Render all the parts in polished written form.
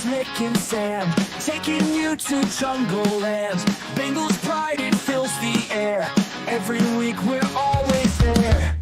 Bengals, Nick and Sam, taking you to Jungle Land. Bengals pride, it fills the air. Every week we're always there.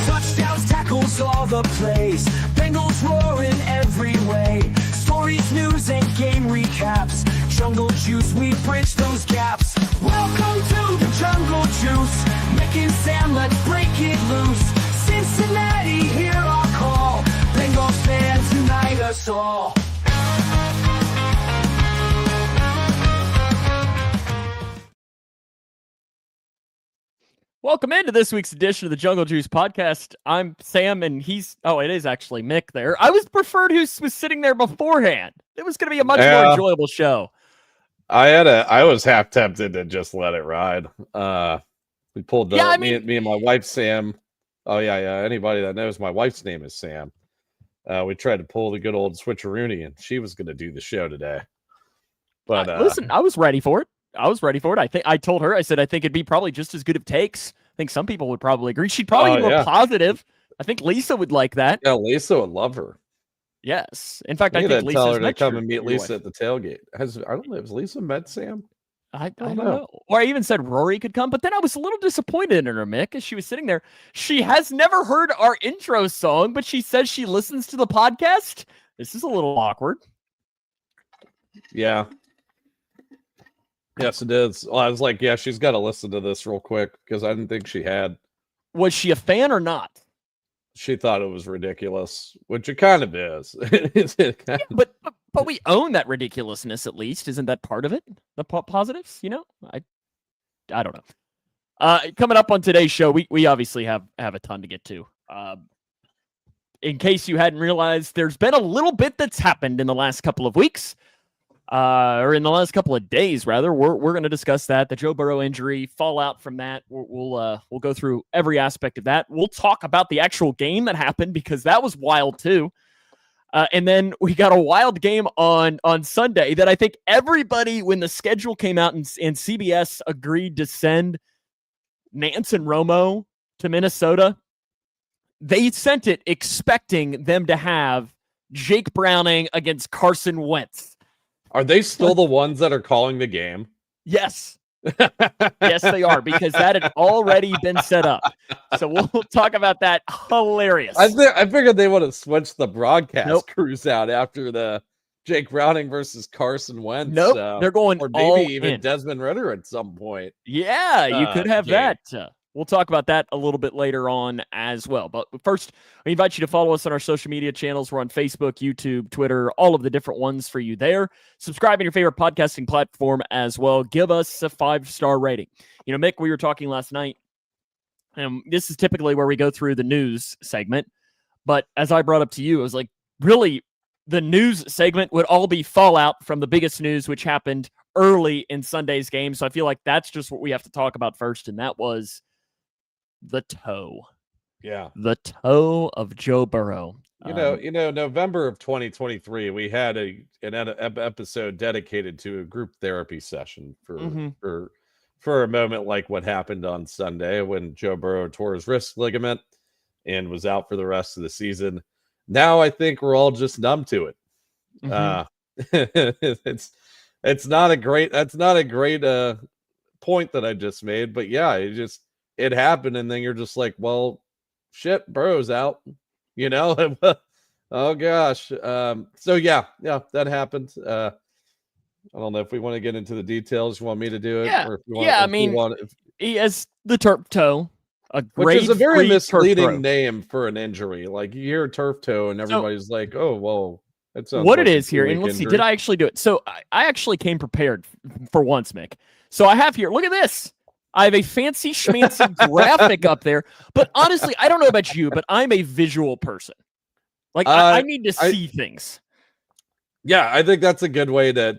Touchdowns, tackles, all the plays. Bengals roaring every way. Stories, news, and game recaps. Jungle Juice, we bridge those gaps. Welcome to the Jungle Juice. Nick and Sam, let's break it loose. Cincinnati, hear our call. Bengals fans, unite us all. Welcome into this week's edition of the Jungle Juice podcast. I'm Sam, and it is actually Mick there. I was preferred who was sitting there beforehand. It was going to be a much more enjoyable show. I was half tempted to just let it ride. We pulled me and my wife, Sam. Oh, yeah. Anybody that knows my wife's name is Sam. We tried to pull the good old switcheroony, and she was going to do the show today. But listen, I was ready for it. I told her, I think it'd be probably just as good of takes. I think some people would probably agree. She'd probably be more positive. I think Lisa would like that. Yeah, Lisa would love her. Yes. In fact, I think Lisa's tell her to met come and meet Lisa wife. at the tailgate. Has Lisa met Sam? I don't know. Or I even said Rory could come, but then I was a little disappointed in her, Mick, as she was sitting there. She has never heard our intro song, but she says she listens to the podcast. This is a little awkward. Yeah. Yes, it is. Well, I was like, yeah, she's got to listen to this real quick because I didn't think she had. Was she a fan or not? She thought it was ridiculous, which it kind of is. Yeah, but we own that ridiculousness at least. Isn't that part of it? The positives, you know? I don't know. Coming up on today's show, we obviously have a ton to get to. In case you hadn't realized, there's been a little bit that's happened in the last couple of weeks. Or in the last couple of days, rather. We're going to discuss that, the Joe Burrow injury, fallout from that. We'll go through every aspect of that. We'll talk about the actual game that happened because that was wild too. And then we got a wild game on Sunday that I think everybody, when the schedule came out and CBS agreed to send Nance and Romo to Minnesota, they sent it expecting them to have Jake Browning against Carson Wentz. Are they still the ones that are calling the game? Yes. Yes, they are, because that had already been set up. So we'll talk about that. Hilarious. I figured they would have switched the broadcast crews out after the Jake Browning versus Carson Wentz. Nope, they're going or all maybe even in. Desmond Ritter at some point. Yeah, you could have game. that. We'll talk about that a little bit later on as well. But first, we invite you to follow us on our social media channels. We're on Facebook, YouTube, Twitter, all of the different ones for you there. Subscribe in your favorite podcasting platform as well. Give us a 5-star rating. You know, Mick, we were talking last night, and this is typically where we go through the news segment. But as I brought up to you, I was like, really, the news segment would all be fallout from the biggest news, which happened early in Sunday's game. So I feel like that's just what we have to talk about first, and that was the toe. Yeah. The toe of Joe Burrow. You know, November of 2023, we had an episode dedicated to a group therapy session for a moment like what happened on Sunday when Joe Burrow tore his wrist ligament and was out for the rest of the season. Now I think we're all just numb to it. That's not a great point that I just made, but yeah, it happened, and then you're just like, well, shit, Burrow's out, you know. Oh gosh. So yeah, that happened. I don't know if we want to get into the details. You want me to do it? Yeah, or if you want, he has the turf toe, which is a very misleading name name for an injury. Like you hear turf toe, and everybody's like, oh, well, that sounds what like it is here. And let's see, did I actually do it? So I actually came prepared for once, Mick. So I have here, look at this. I have a fancy schmancy graphic up there, but honestly, I don't know about you, but I'm a visual person. Like I need to see things. Yeah, I think that's a good way to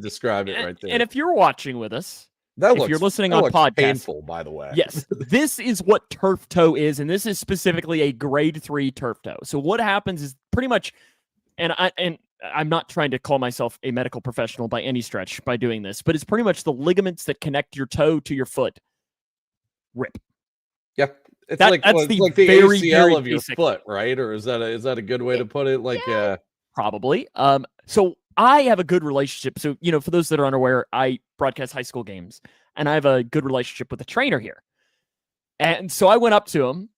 describe it right there. And if you're watching with us, if you're listening on podcast, painful, by the way. Yes, this is what turf toe is, and this is specifically a grade 3 turf toe. So what happens is pretty much, and I'm not trying to call myself a medical professional by any stretch by doing this, but it's pretty much the ligaments that connect your toe to your foot rip. Yeah. It's That's it's the like the very, ACL very of your basic. foot, right? Or is that a good way to put it? Like, Probably. So I have a good relationship. So, for those that are unaware, I broadcast high school games, and I have a good relationship with the trainer here. And so I went up to him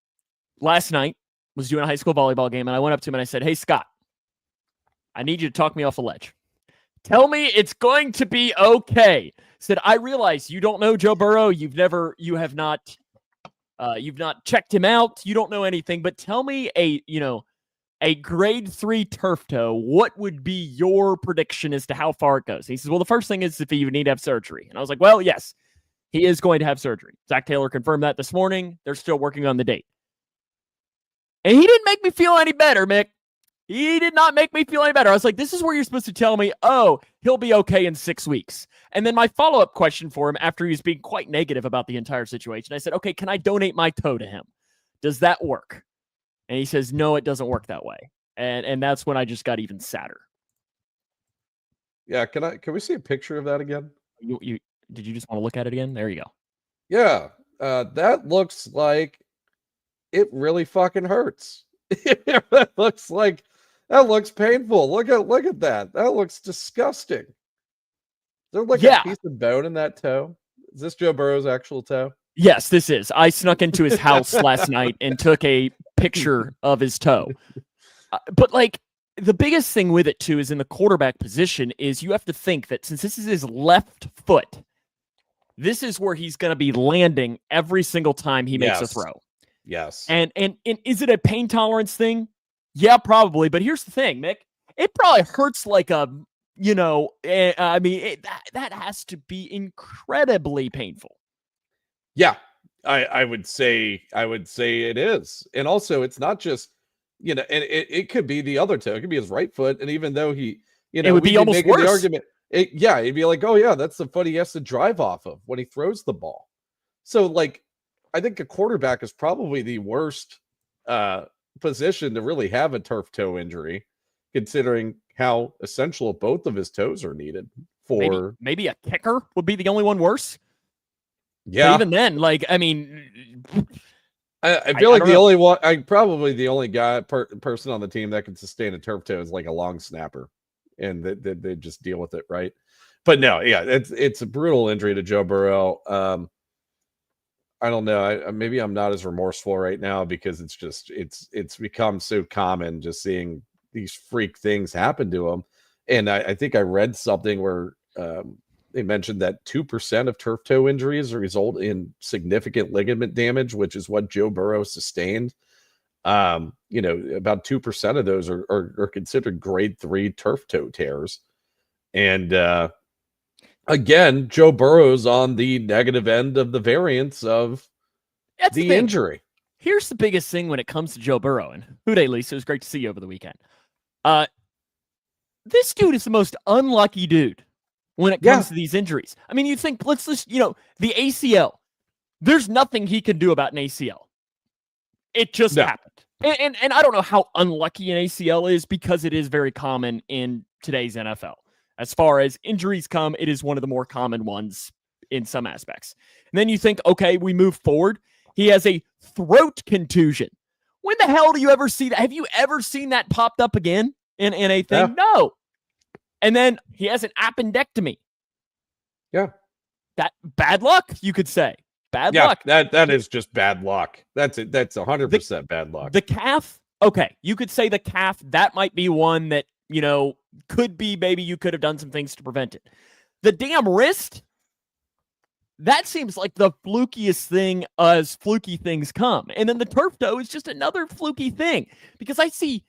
last night, was doing a high school volleyball game, and I went up to him and I said, "Hey, Scott, I need you to talk me off a ledge. Tell me it's going to be okay." Said, "I realize you don't know Joe Burrow. You have not checked him out. You don't know anything, but tell me a grade 3 turf toe, what would be your prediction as to how far it goes?" He says, "Well, the first thing is if he would need to have surgery." And I was like, "Well, yes, he is going to have surgery." Zach Taylor confirmed that this morning. They're still working on the date. And he didn't make me feel any better, Mick. He did not make me feel any better. I was like, this is where you're supposed to tell me, oh, he'll be okay in 6 weeks. And then my follow-up question for him after he was being quite negative about the entire situation, I said, "Okay, can I donate my toe to him? Does that work?" And he says, "No, it doesn't work that way." And that's when I just got even sadder. Yeah, can we see a picture of that again? Did you just want to look at it again? There you go. Yeah. That looks like it really fucking hurts. That looks painful. Look at that. That looks disgusting. Is there like a piece of bone in that toe? Is this Joe Burrow's actual toe? Yes, this is. I snuck into his house last night and took a picture of his toe. But like the biggest thing with it too is in the quarterback position is you have to think that since this is his left foot, this is where he's going to be landing every single time he makes a throw. Yes. And is it a pain tolerance thing? Yeah, probably. But here's the thing, Mick. It probably hurts like that has to be incredibly painful. Yeah, I would say it is. And also it's not just, and it could be the other toe. It could be his right foot. And even though he, it would be almost worse. The argument, it'd be like, oh yeah, that's the foot he has to drive off of when he throws the ball. So like, I think a quarterback is probably the worst position to really have a turf toe injury, considering how essential both of his toes are needed for. Maybe a kicker would be the only one worse. Yeah. But even then, I feel like the only one, probably the only person on the team that can sustain a turf toe is like a long snapper, and they just deal with it, right? But no, yeah, it's a brutal injury to Joe Burrow. I don't know. Maybe I'm not as remorseful right now because it's become so common just seeing these freak things happen to him. And I think I read something where they mentioned that 2% of turf toe injuries result in significant ligament damage, which is what Joe Burrow sustained. About 2% of those are considered grade 3 turf toe tears. And again, Joe Burrow's on the negative end of the variance of the injury. Here's the biggest thing when it comes to Joe Burrow. And Houday, Lisa, it was great to see you over the weekend. This dude is the most unlucky dude when it comes to these injuries. I mean, you think, the ACL, there's nothing he can do about an ACL. It just happened. And I don't know how unlucky an ACL is because it is very common in today's NFL. As far as injuries come, it is one of the more common ones in some aspects. And then you think, okay, we move forward. He has a throat contusion. When the hell do you ever see that? Have you ever seen that popped up again in a thing? Yeah. No. And then he has an appendectomy. Yeah. That bad luck, you could say. Bad luck. That is just bad luck. That's it. That's 100% bad luck. The calf, okay, you could say the calf, that might be one that, could be, maybe you could have done some things to prevent it. The damn wrist, that seems like the flukiest thing as fluky things come. And then the turf toe is just another fluky thing because I see,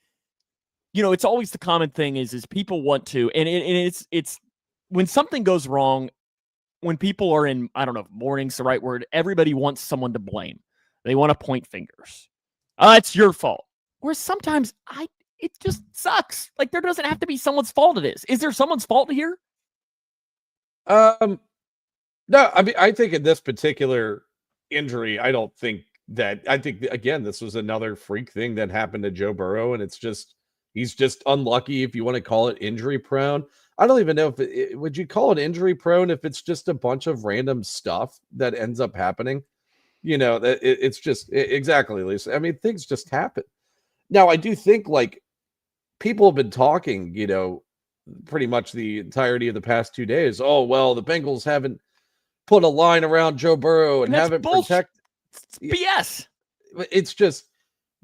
it's always the common thing is people want to, and it's when something goes wrong, when people are in, I don't know if mourning's the right word, everybody wants someone to blame. They want to point fingers. It's your fault. Whereas sometimes it just sucks. Like there doesn't have to be someone's fault it is. Is there someone's fault here? No, I mean, I think in this particular injury, I think, again, this was another freak thing that happened to Joe Burrow. And it's just, He's just unlucky, if you want to call it injury prone. I don't even know if would you call it injury prone if it's just a bunch of random stuff that ends up happening. That it's just exactly, Lisa. I mean, things just happen. Now, I do think like people have been talking, pretty much the entirety of the past 2 days. Oh, well, the Bengals haven't put a line around Joe Burrow and haven't protected. It's BS. It's just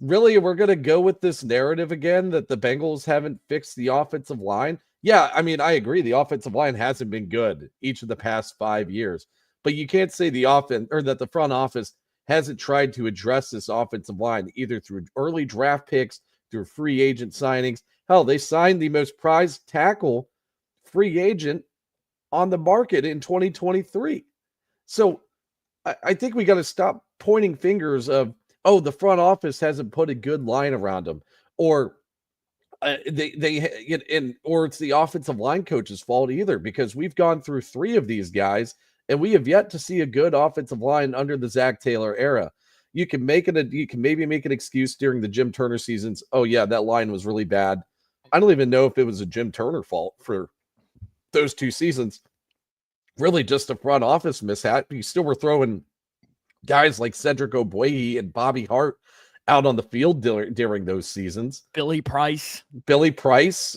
really, we're going to go with this narrative again that the Bengals haven't fixed the offensive line. Yeah, I mean, I agree. The offensive line hasn't been good each of the past 5 years, but you can't say the offense or that the front office hasn't tried to address this offensive line either through early draft picks, through free agent signings. Hell, they signed the most prized tackle free agent on the market in 2023. So I think we got to stop pointing fingers of, oh, the front office hasn't put a good line around them, or or it's the offensive line coach's fault either, because we've gone through 3 of these guys and we have yet to see a good offensive line under the Zach Taylor era. You can maybe make an excuse during the Jim Turner seasons. Oh yeah, that line was really bad. I don't even know if it was a Jim Turner fault for those 2 seasons. Really just a front office mishap. You still were throwing guys like Cedric Ogbuehi and Bobby Hart out on the field during those seasons. Billy Price.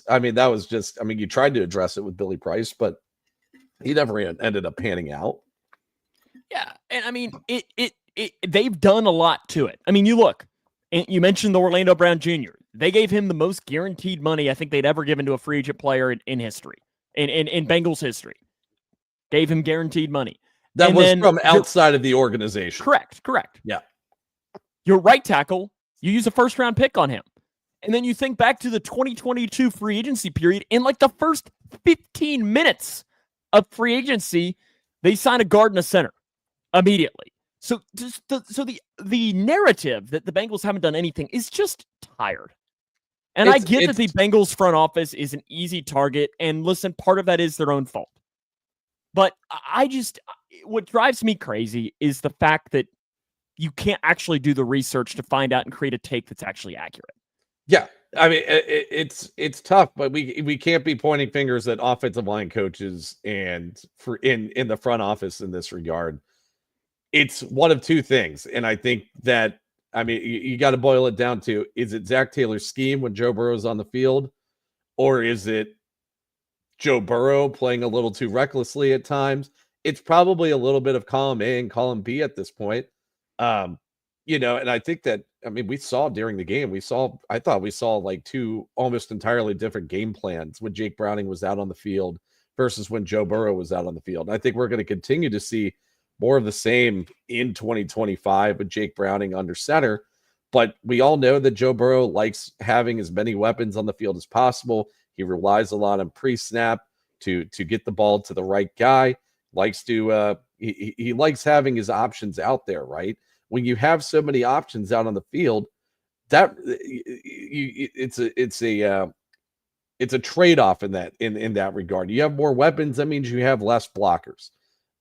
I mean, that was just, you tried to address it with Billy Price, but he never ended up panning out. Yeah. And I mean, they've done a lot to it. I mean, you look, and you mentioned the Orlando Brown Jr. They gave him the most guaranteed money I think they'd ever given to a free agent player in history, in Bengals history. Gave him guaranteed money. That was from outside of the organization. Correct. Yeah. Your right tackle, you use a first-round pick on him. And then you think back to the 2022 free agency period. In like the first 15 minutes of free agency, they sign a guard and a center immediately. So the narrative that the Bengals haven't done anything is just tired. And I get that the Bengals front office is an easy target. And listen, part of that is their own fault. But what drives me crazy is the fact that you can't actually do the research to find out and create a take that's actually accurate. Yeah. I mean, it's tough, but we can't be pointing fingers at offensive line coaches and in the front office in this regard. It's one of 2 things. And I think that, you got to boil it down to, is it Zach Taylor's scheme when Joe Burrow's on the field, or is it Joe Burrow playing a little too recklessly at times? It's probably a little bit of column A and column B at this point. And I think that, we saw during the game, I thought we saw like 2 almost entirely different game plans when Jake Browning was out on the field versus when Joe Burrow was out on the field. And I think we're going to continue to see more of the same in 2025 with Jake Browning under center. But we all know that Joe Burrow likes having as many weapons on the field as possible. He relies a lot on pre-snap to get the ball to the right guy. He likes having his options out there, right? When you have so many options out on the field, that it's a trade-off in that regard. You have more weapons, that means you have less blockers,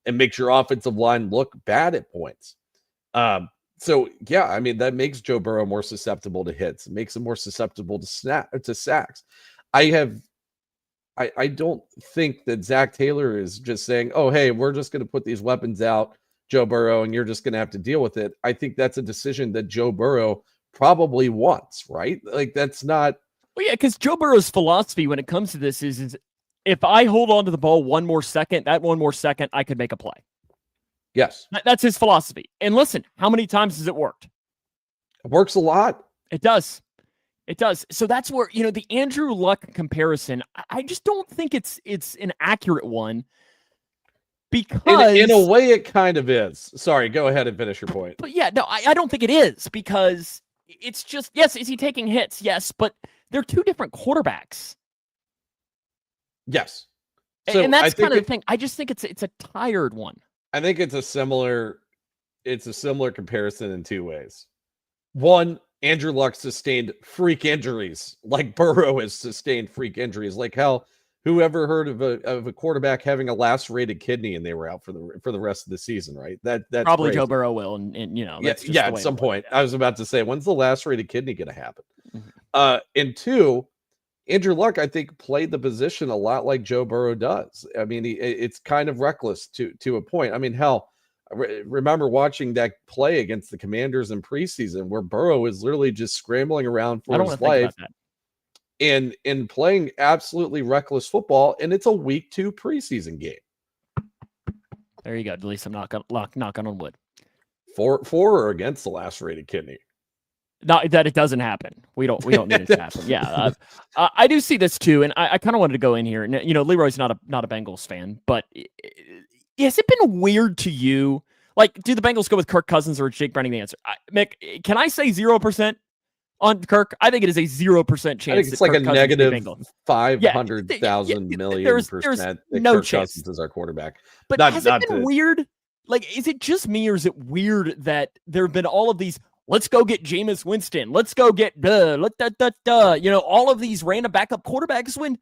and makes your offensive line look bad at points. So yeah, that makes Joe Burrow more susceptible to hits. It makes him more susceptible to sacks. I don't think that Zach Taylor is just saying, oh, hey, we're just going to put these weapons out, Joe Burrow, and you're just going to have to deal with it. I think that's a decision that Joe Burrow probably wants, right? Like, that's not. Well, yeah, because Joe Burrow's philosophy when it comes to this is if I hold on to the ball one more second, I could make a play. Yes. That's his philosophy. And listen, how many times has it worked? It works a lot. It does. It does. So that's where, the Andrew Luck comparison, I just don't think it's an accurate one, because in a way it kind of is. Sorry, go ahead and finish your point. But yeah, no, I don't think it is, because it's just, yes, is he taking hits? Yes, but they're 2 different quarterbacks. Yes. So and that's kind of the thing. I just think it's a tired one. I think it's a similar comparison in 2 ways. One, Andrew Luck sustained freak injuries like Burrow has sustained freak injuries. Like, hell, whoever heard of a quarterback having a lacerated kidney and they were out for the rest of the season, right? That's probably crazy. Joe Burrow will, and that's just at some point. Yeah. I was about to say, when's the lacerated kidney going to happen? Mm-hmm. And 2, Andrew Luck, I think, played the position a lot like Joe Burrow does. I mean, it's kind of reckless to a point. I mean, hell, remember watching that play against the Commanders in preseason where Burrow is literally just scrambling around for his life and playing absolutely reckless football, and it's a week 2 preseason game. There you go. At least I'm knocking on wood. For or against the lacerated kidney. Not that it doesn't happen. We don't need it to happen. Yeah, I do see this too, and I kind of wanted to go in here. And Leroy's not a Bengals fan, but has it been weird to you? Like, do the Bengals go with Kirk Cousins or Jake Browning? The answer, Mick, can I say 0% on Kirk? I think it is a 0% chance. I think it's like Kirk a Cousins negative 500,000 million there's percent that no Kirk chance. Cousins is our quarterback. But has it been weird? Like, is it just me, or is it weird that there have been all of these? Let's go get Jameis Winston. Let's go get all of these random backup quarterbacks when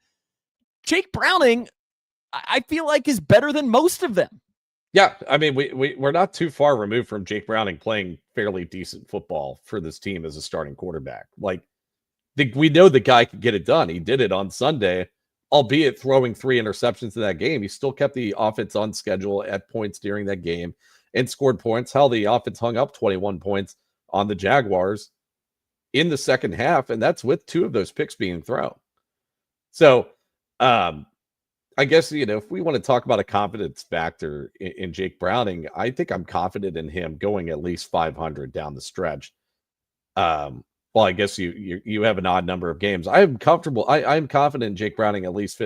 Jake Browning, I feel like, is better than most of them. Yeah, I mean, we're not too far removed from Jake Browning playing fairly decent football for this team as a starting quarterback. Like, we know the guy could get it done. He did it on Sunday, albeit throwing 3 interceptions in that game. He still kept the offense on schedule at points during that game and scored points. Hell, the offense hung up 21 points on the Jaguars in the second half, and that's with 2 of those picks being thrown. So, I guess, if we want to talk about a confidence factor in Jake Browning, I think I'm confident in him going at least 500 down the stretch. Well, I guess you have an odd number of games. I am comfortable. I am confident in Jake Browning at least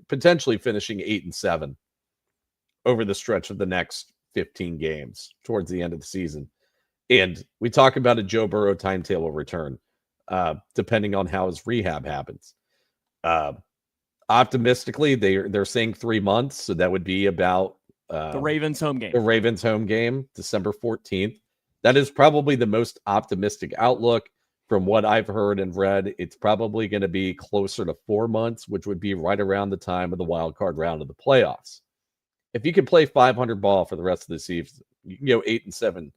potentially finishing 8-7 over the stretch of the next 15 games towards the end of the season. And we talk about a Joe Burrow timetable return, depending on how his rehab happens. Optimistically, they're saying 3 months, so that would be about the Ravens home game. The Ravens home game, December 14th. That is probably the most optimistic outlook from what I've heard and read. It's probably going to be closer to 4 months, which would be right around the time of the wild card round of the playoffs. If you can play 500 ball for the rest of the season, you can go 8-7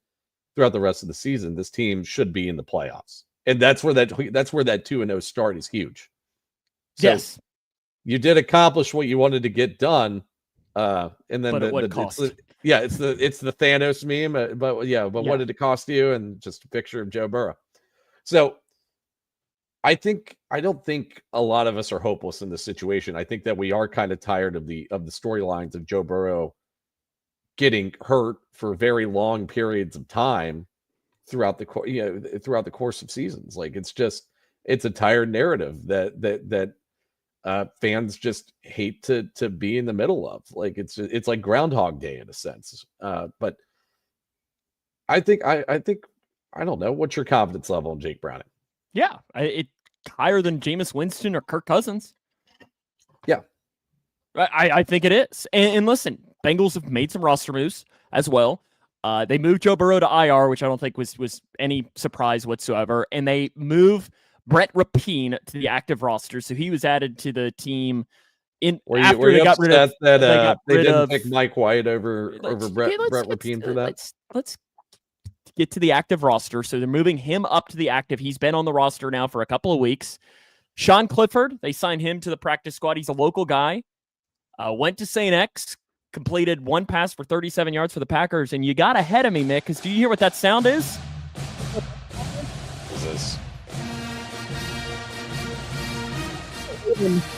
throughout the rest of the season. This team should be in the playoffs, and that's where that 2-0 start is huge. So, yes. You did accomplish what you wanted to get done, and then but what cost? It's the Thanos meme, but what did it cost you? And just a picture of Joe Burrow. So I don't think a lot of us are hopeless in this situation. I think that we are kind of tired of the storylines of Joe Burrow getting hurt for very long periods of time throughout the course of seasons. Like, it's a tired narrative that fans just hate to be in the middle of. Like, it's like Groundhog Day in a sense. But I think I don't know. What's your confidence level in Jake Browning? Yeah, it's higher than Jameis Winston or Kirk Cousins. Yeah, I think it is. And listen, Bengals have made some roster moves as well. They moved Joe Burrow to IR, which I don't think was any surprise whatsoever. And they move Brett Rapine to the active roster, so he was added to the team after they got rid of that. They didn't pick Mike White over Brett Rapine for that. Let's get to the active roster. So they're moving him up to the active. He's been on the roster now for a couple of weeks. Sean Clifford, they signed him to the practice squad. He's a local guy. Went to St. X, completed 1 pass for 37 yards for the Packers. And you got ahead of me, Mick, because do you hear what that sound is? What is this?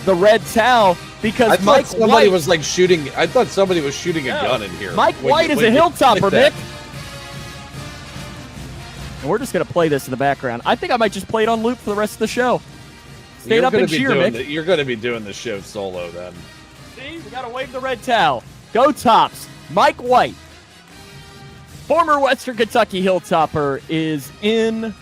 The red towel, because I thought somebody was shooting a gun in here. Mike White is a hilltopper, Mick. And we're just going to play this in the background. I think I might just play it on loop for the rest of the show. Stayed up and cheer, Mick. You're going to be doing the show solo then. See, we got to wave the red towel. Go Tops. Mike White, former Western Kentucky hilltopper, is in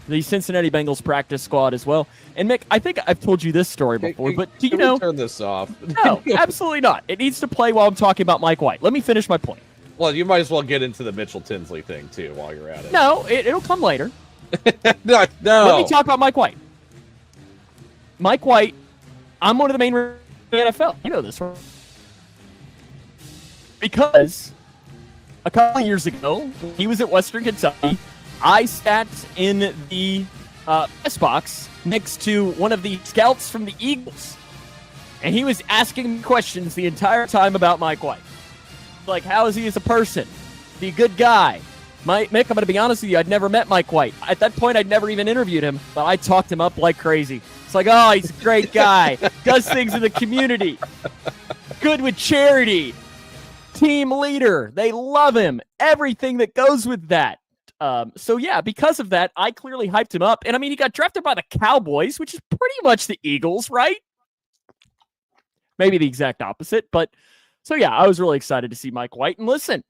the Cincinnati Bengals practice squad as well. And Mick, I think I've told you this story before, but do you know? Turn this off. No, absolutely not. It needs to play while I'm talking about Mike White. Let me finish my point. Well, you might as well get into the Mitchell Tinsley thing too while you're at it. No, it'll come later. No. Let me talk about Mike White. Mike White, I'm one of the main in the NFL. You know this, right? Because a couple of years ago, he was at Western Kentucky. I sat in the press box next to one of the scouts from the Eagles. And he was asking me questions the entire time about Mike White. Like, how is he as a person? Is he a good guy? Mick, I'm going to be honest with you, I'd never met Mike White. At that point, I'd never even interviewed him, but I talked him up like crazy. It's like, oh, he's a great guy. Does things in the community. Good with charity. Team leader. They love him. Everything that goes with that. So, yeah, because of that, I clearly hyped him up. And, I mean, he got drafted by the Cowboys, which is pretty much the Eagles, right? Maybe the exact opposite. But, so, yeah, I was really excited to see Mike White. And listen,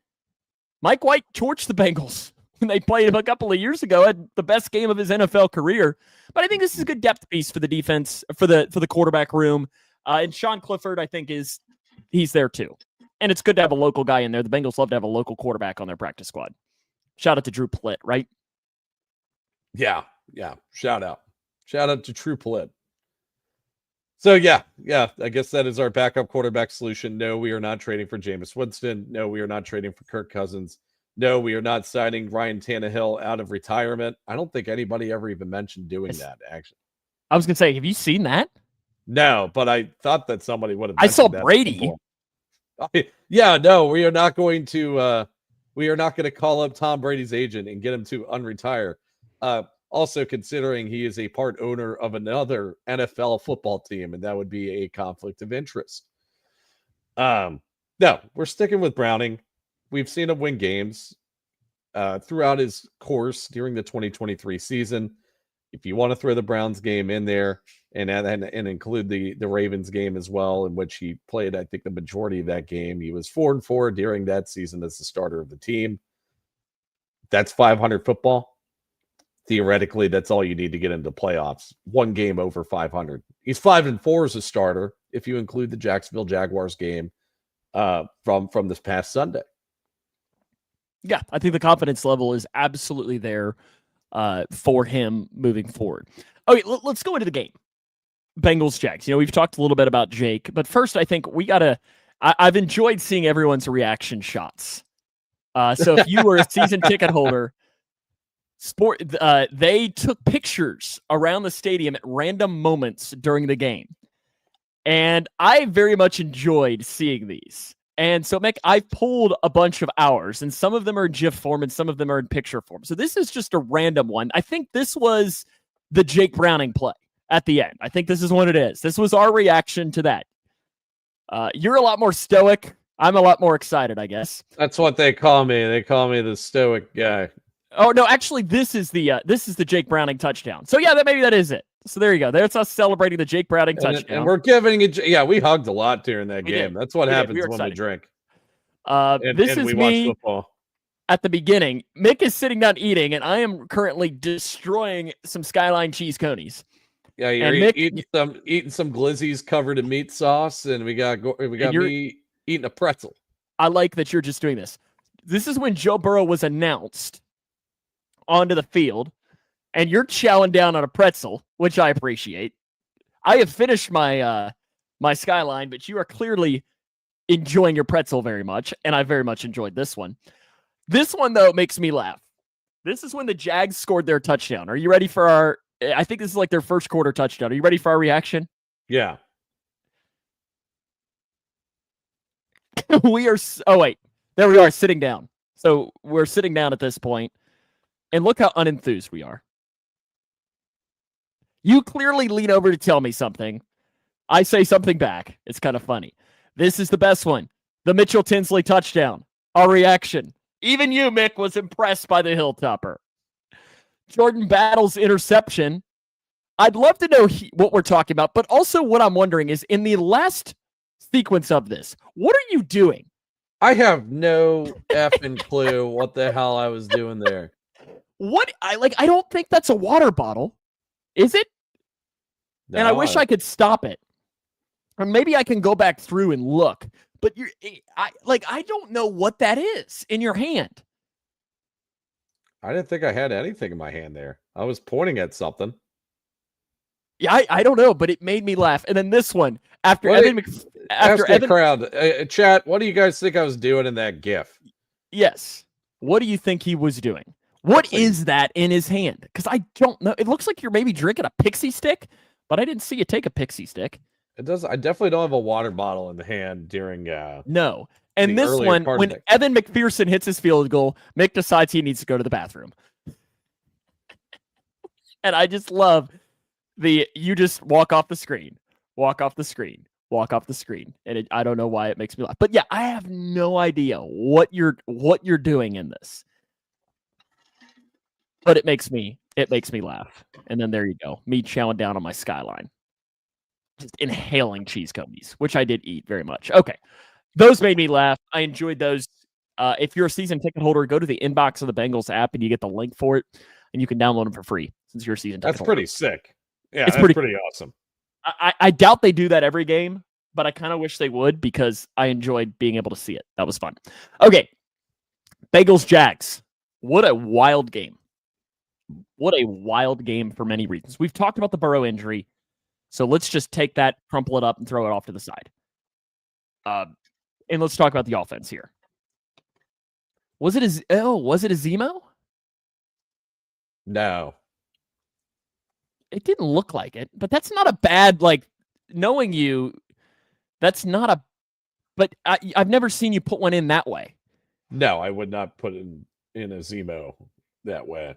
Mike White torched the Bengals when they played him a couple of years ago, had the best game of his NFL career. But I think this is a good depth piece for the defense, for the quarterback room. And Sean Clifford, I think, he's there too. And it's good to have a local guy in there. The Bengals love to have a local quarterback on their practice squad. Shout out to Drew Plitt, right? Yeah. Shout out to Drew Plitt. So yeah, I guess that is our backup quarterback solution. No, we are not trading for Jameis Winston. No, we are not trading for Kirk Cousins. No, we are not signing Ryan Tannehill out of retirement. I don't think anybody ever even mentioned doing that, actually. I was going to say, have you seen that? No, but I thought that somebody would have. I saw Brady. Yeah, no, we are not going to call up Tom Brady's agent and get him to unretire. Also, considering he is a part owner of another NFL football team, and that would be a conflict of interest. No, we're sticking with Browning. We've seen him win games throughout his course during the 2023 season. If you want to throw the Browns game in there and include the Ravens game as well, in which he played, I think, the majority of that game, he was 4-4 during that season as the starter of the team. That's 500 football. Theoretically, that's all you need to get into playoffs. One game over 500. He's 5-4 as a starter if you include the Jacksonville Jaguars game from this past Sunday. Yeah, I think the confidence level is absolutely there for him moving forward. Okay, let's go into the game. Bengals Jags. You know, we've talked a little bit about Jake, but first I think we got to I've enjoyed seeing everyone's reaction shots. So if you were a season ticket holder, they took pictures around the stadium at random moments during the game. And I very much enjoyed seeing these. And so, Mick, I've pulled a bunch of ours, and some of them are in GIF form and some of them are in picture form. So this is just a random one. I think this was the Jake Browning play at the end. I think this is what it is. This was our reaction to that. You're a lot more stoic. I'm a lot more excited, I guess. That's what they call me. They call me the stoic guy. Oh, no, actually, this is the Jake Browning touchdown. So, yeah, maybe that is it. So there you go. There's us celebrating the Jake Browning touchdown. And we're giving it. Yeah, we hugged a lot during that game. That's what happens when we drink. This is me watch football. At the beginning. Mick is sitting down eating, and I am currently destroying some Skyline cheese conies. Yeah, you're eating some glizzies covered in meat sauce, and we got me eating a pretzel. I like that you're just doing this. This is when Joe Burrow was announced onto the field. And you're chowing down on a pretzel, which I appreciate. I have finished my my Skyline, but you are clearly enjoying your pretzel very much, and I very much enjoyed this one. This one, though, makes me laugh. This is when the Jags scored their touchdown. Are you ready for our... I think this is like their first quarter touchdown. Are you ready for our reaction? Yeah. We are... Oh, wait. There we are, sitting down. So we're sitting down at this point, and look how unenthused we are. You clearly lean over to tell me something. I say something back. It's kind of funny. This is the best one. The Mitchell Tinsley touchdown. Our reaction. Even you, Mick, was impressed by the Hilltopper. Jordan Battle's interception. I'd love to know what we're talking about, but also what I'm wondering is in the last sequence of this, what are you doing? I have no effing clue what the hell I was doing there. I don't think that's a water bottle. Is it? No, and I wish I could stop it. Or maybe I can go back through and look. But I don't know what that is in your hand. I didn't think I had anything in my hand there. I was pointing at something. Yeah, I don't know, but it made me laugh. And then this one, after the crowd, chat, what do you guys think I was doing in that GIF? Yes. What do you think he was doing? What is that in his hand? Because I don't know. It looks like you're maybe drinking a pixie stick, but I didn't see you take a pixie stick. It does. I definitely don't have a water bottle in the hand during. No. And this earlier one, part when of it. Evan McPherson hits his field goal, Mick decides he needs to go to the bathroom. And I just love you just walk off the screen, walk off the screen, walk off the screen. And I don't know why it makes me laugh. But yeah, I have no idea what you're doing in this. But it makes me laugh. And then there you go. Me chowing down on my Skyline. Just inhaling cheese cookies, which I did eat very much. Okay. Those made me laugh. I enjoyed those. If you're a season ticket holder, go to the inbox of the Bengals app and you get the link for it, and you can download them for free since you're a season ticket That's holder. pretty sick. Yeah, it's that's pretty awesome. I doubt they do that every game, but I kind of wish they would because I enjoyed being able to see it. That was fun. Okay. Bengals Jags. What a wild game. What a wild game for many reasons. We've talked about the Burrow injury, so let's just take that, crumple it up, and throw it off to the side. And let's talk about the offense here. Was it a Zemo? No. It didn't look like it, but that's not a bad, knowing you, that's not a, but I've never seen you put one in that way. No, I would not put in a Zemo that way.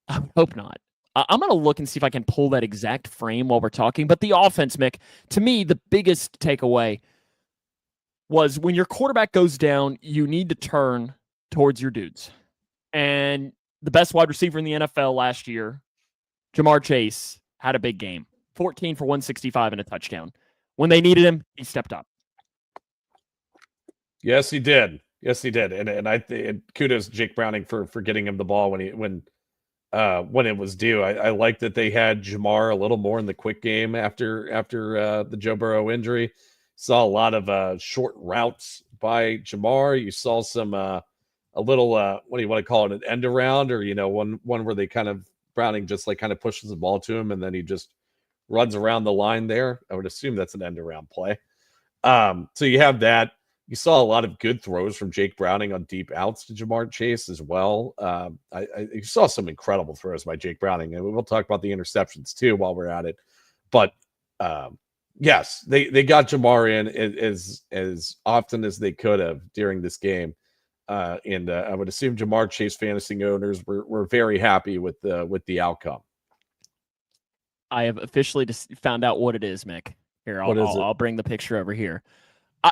I hope not. I'm going to look and see if I can pull that exact frame while we're talking. But the offense, Mick, to me, the biggest takeaway was when your quarterback goes down, you need to turn towards your dudes. And the best wide receiver in the NFL last year, Jamar Chase, had a big game. 14 for 165 and a touchdown. When they needed him, he stepped up. Yes, he did. And kudos to Jake Browning for getting him the ball when it was due. I like that they had Jamar a little more in the quick game after the Joe Burrow injury. Saw a lot of short routes by Jamar. You saw some a little what do you want to call it, an end around, or one where they kind of Browning just kind of pushes the ball to him and then he just runs around the line there. I would assume that's an end around play. So you have that. You saw a lot of good throws from Jake Browning on deep outs to Jamar Chase as well. You saw some incredible throws by Jake Browning, and we'll talk about the interceptions too while we're at it. But yes, they got Jamar in as often as they could have during this game, and I would assume Jamar Chase fantasy owners were very happy with the outcome. I have officially just found out what it is, Mick. Here, I'll bring the picture over here.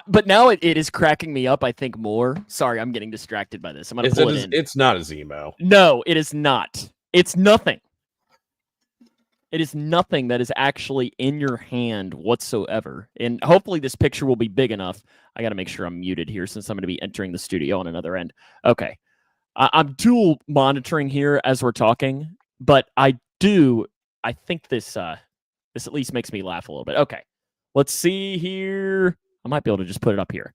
But now it is cracking me up, I think, more. Sorry, I'm getting distracted by this. I'm going to pull it in. It's not a Zemo. No, it is not. It's nothing. It is nothing that is actually in your hand whatsoever. And hopefully this picture will be big enough. I got to make sure I'm muted here since I'm going to be entering the studio on another end. Okay. I'm dual monitoring here as we're talking, but I think this at least makes me laugh a little bit. Okay. Let's see here. I might be able to just put it up here.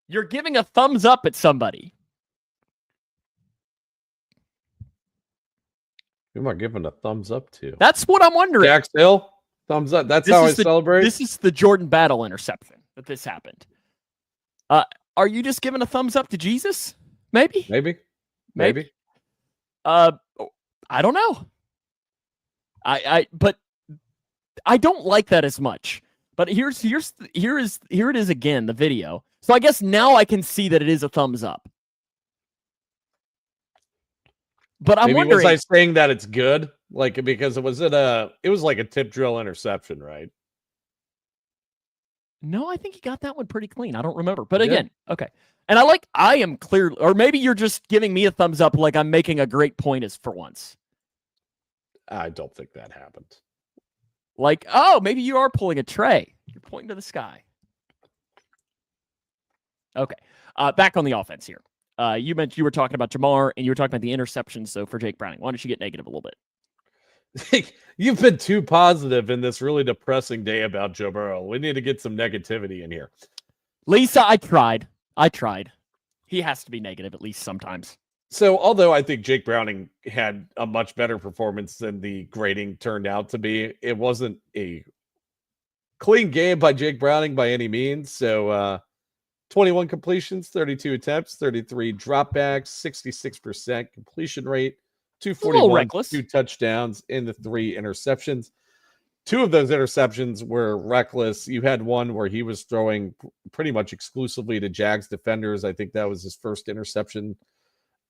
You're giving a thumbs up at somebody. Who am I giving a thumbs up to? That's what I'm wondering. Jax Hill, thumbs up. That's how I celebrate. This is the Jordan Battle interception that this happened. Are you just giving a thumbs up to Jesus? Maybe. I don't know. But I don't like that as much. But here it is again, the video. So I guess now I can see that it is a thumbs up. But I'm wondering, was I saying that it's good? Because it was like a tip drill interception, right? No, I think he got that one pretty clean. I don't remember. But again, okay. And I am clear, or maybe you're just giving me a thumbs up like I'm making a great point as for once. I don't think that happened. Maybe you are pulling a tray. You're pointing to the sky. Okay. Back on the offense here. You mentioned you were talking about Jamar, and you were talking about the interceptions, so for Jake Browning. Why don't you get negative a little bit? You've been too positive in this really depressing day about Joe Burrow. We need to get some negativity in here. Lisa, I tried. He has to be negative at least sometimes. So, although I think Jake Browning had a much better performance than the grading turned out to be, it wasn't a clean game by Jake Browning by any means. So, 21 completions, 32 attempts, 33 dropbacks, 66% completion rate, A little 241, reckless. 2 touchdowns, and the 3 interceptions. 2 of those interceptions were reckless. You had one where he was throwing pretty much exclusively to Jags defenders. I think that was his first interception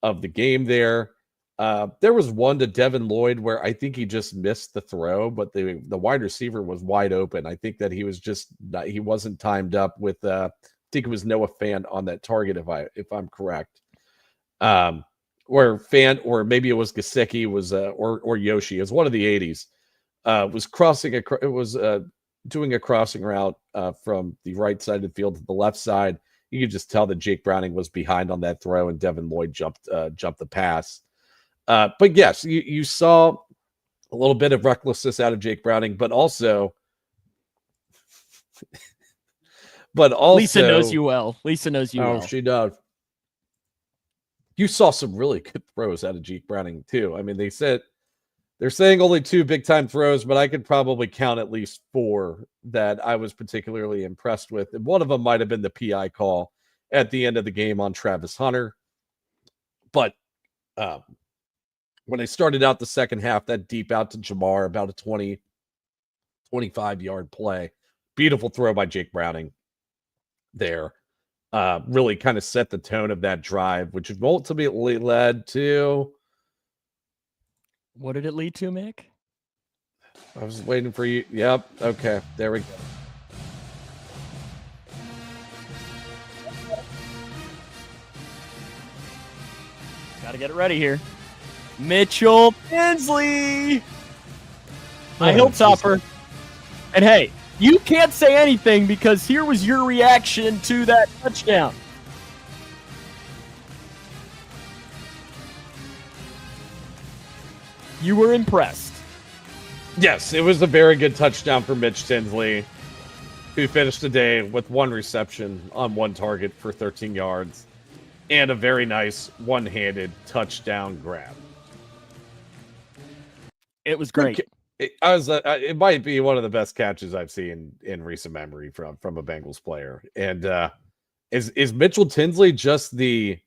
of the game there. There was one to Devin Lloyd where I think he just missed the throw, but the wide receiver was wide open. I think that he wasn't timed up with I think it was Noah Fant on that target if I'm correct. Or Fant, or maybe it was Gesicki, was or Yoshi. It was one of the 80s. Was doing a crossing route from the right side of the field to the left side. You could just tell that Jake Browning was behind on that throw, and Devin Lloyd jumped the pass. But yes, you saw a little bit of recklessness out of Jake Browning, but also, Lisa knows you well. Lisa knows you well. She does. You saw some really good throws out of Jake Browning too. I mean, they're saying only 2 big time throws, but I could probably count at least 4 that I was particularly impressed with. And one of them might have been the PI call at the end of the game on Travis Hunter. But when I started out the second half, that deep out to Jamar, about a 20, 25-yard play. Beautiful throw by Jake Browning there. Really kind of set the tone of that drive, which ultimately led to... What did it lead to, Mick? I was waiting for you. Yep. Okay. There we go. Got to get it ready here. Mitchell Tinsley. My Hilltopper. And hey, you can't say anything because here was your reaction to that touchdown. You were impressed. Yes, it was a very good touchdown for Mitch Tinsley, who finished the day with 1 reception on 1 target for 13 yards and a very nice one-handed touchdown grab. It was great. It might be one of the best catches I've seen in recent memory from a Bengals player. And is Mitchell Tinsley just the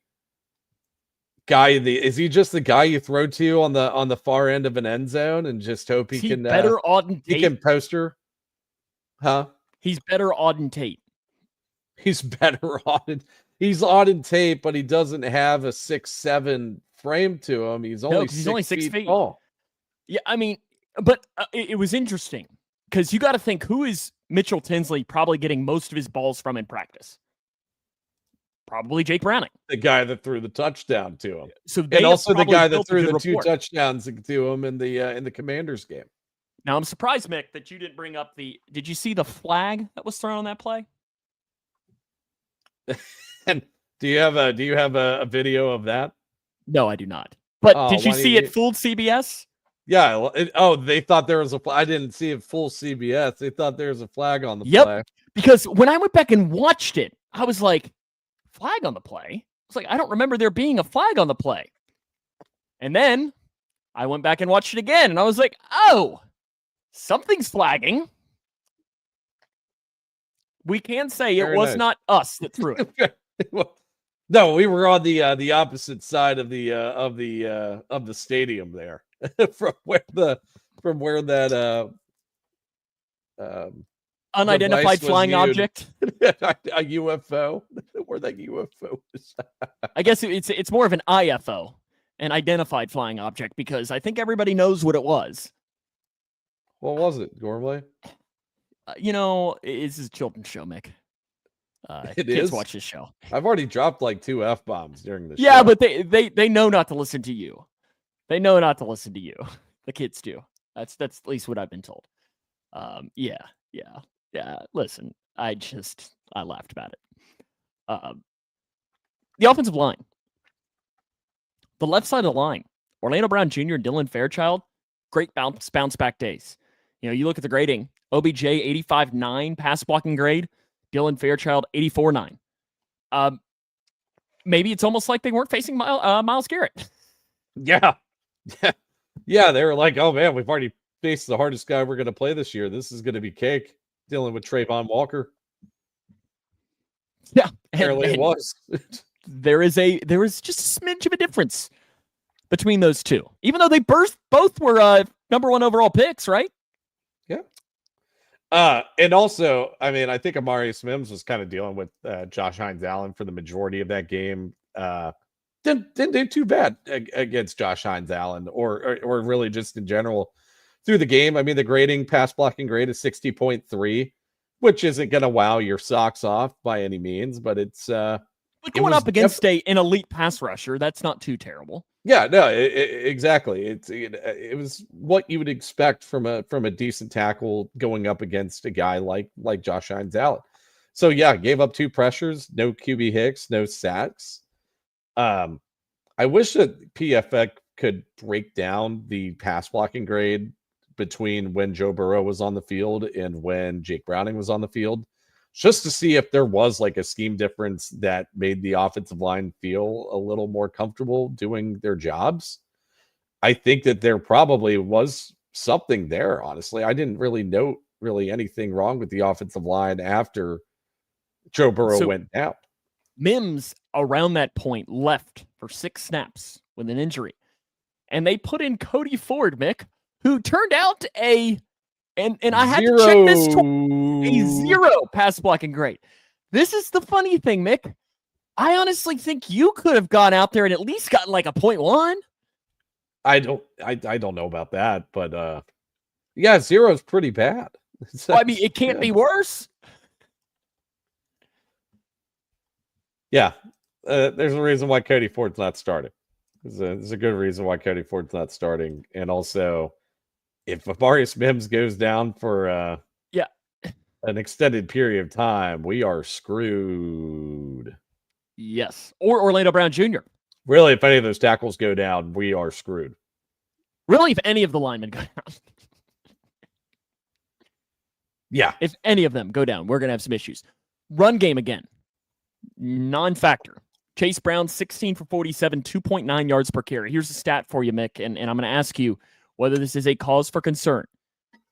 guy? Is he just the guy you throw to on the far end of an end zone and just hope he can better Auden Tate? He can poster, huh? He's better Auden Tate. He's better Auden. He's Auden Tate, but he doesn't have a 6'7" frame to him. He's only 6 feet tall. Yeah, I mean, but it was interesting because you got to think, who is Mitchell Tinsley probably getting most of his balls from in practice? Probably Jake Browning, the guy that threw the touchdown to him. So and also the guy that threw the 2 touchdowns to him in the Commanders game. Now I'm surprised, Mick, that you didn't bring up did you see the flag that was thrown on that play? And do you have a video of that? No, I do not. But did you see it fooled CBS? Yeah. They thought there was a flag. I didn't see it full CBS. They thought there was a flag on the play. Because when I went back and watched it, I was like, flag on the play? I was like, I don't remember there being a flag on the play. And then I went back and watched it again, and I was like, oh, something's flagging. We can say it was not us that threw it. No, we were on the opposite side of the stadium there, from where that unidentified flying object, a UFO, where that UFO is. I guess it's more of an IFO, an identified flying object, because I think everybody knows what it was. What was it, Gormley? This is a children's show, Mick. Kids watch this show. I've already dropped like 2 F-bombs during this show. Yeah, but they know not to listen to you. They know not to listen to you. The kids do. That's at least what I've been told. Yeah. Listen, I laughed about it. The offensive line. The left side of the line. Orlando Brown Jr. and Dylan Fairchild, great bounce back days. You look at the grading. OBJ 85.9 pass blocking grade. Dylan Fairchild 84.9. Maybe it's almost like they weren't facing Myles Garrett. Yeah. They were like, oh man, we've already faced the hardest guy we're going to play this year. This is going to be cake. Dealing with Trayvon Walker. Yeah, Apparently it was. there is just a smidge of a difference between those two, even though they both were number 1 overall picks, right? Yeah. And also, I mean, I think Amarius Mims was kind of dealing with Josh Hines Allen for the majority of that game. Didn't do too bad against Josh Hines Allen, or really just in general through the game. I mean, the pass blocking grade is 60.3, which isn't going to wow your socks off by any means, but it's But going up against an elite pass rusher, that's not too terrible. Yeah, no, exactly. It was what you would expect from a decent tackle going up against a guy like Josh Hines Allen. So yeah, gave up 2 pressures, no QB hicks, no sacks. I wish that PFF could break down the pass blocking grade between when Joe Burrow was on the field and when Jake Browning was on the field, just to see if there was like a scheme difference that made the offensive line feel a little more comfortable doing their jobs. I think that there probably was something there, honestly. I didn't really note anything wrong with the offensive line after Joe Burrow went down. Mims, around that point, left for 6 snaps with an injury. And they put in Cody Ford, Mick, who turned out and I had to check this a 0 pass blocking grade. This is the funny thing, Mick. I honestly think you could have gone out there and at least gotten like a 0.1. I don't know about that, but yeah, 0 is pretty bad. Well, I mean, it can't be worse. Yeah, there's a reason why Cody Ford's not starting. There's a good reason why Cody Ford's not starting, and also, if Amarius Mims goes down for an extended period of time, we are screwed. Yes, or Orlando Brown Jr. Really, if any of those tackles go down, we are screwed. Really, if any of the linemen go down. Yeah. If any of them go down, we're going to have some issues. Run game again. Non-factor. Chase Brown, 16 for 47, 2.9 yards per carry. Here's a stat for you, Mick, and I'm going to ask you whether this is a cause for concern.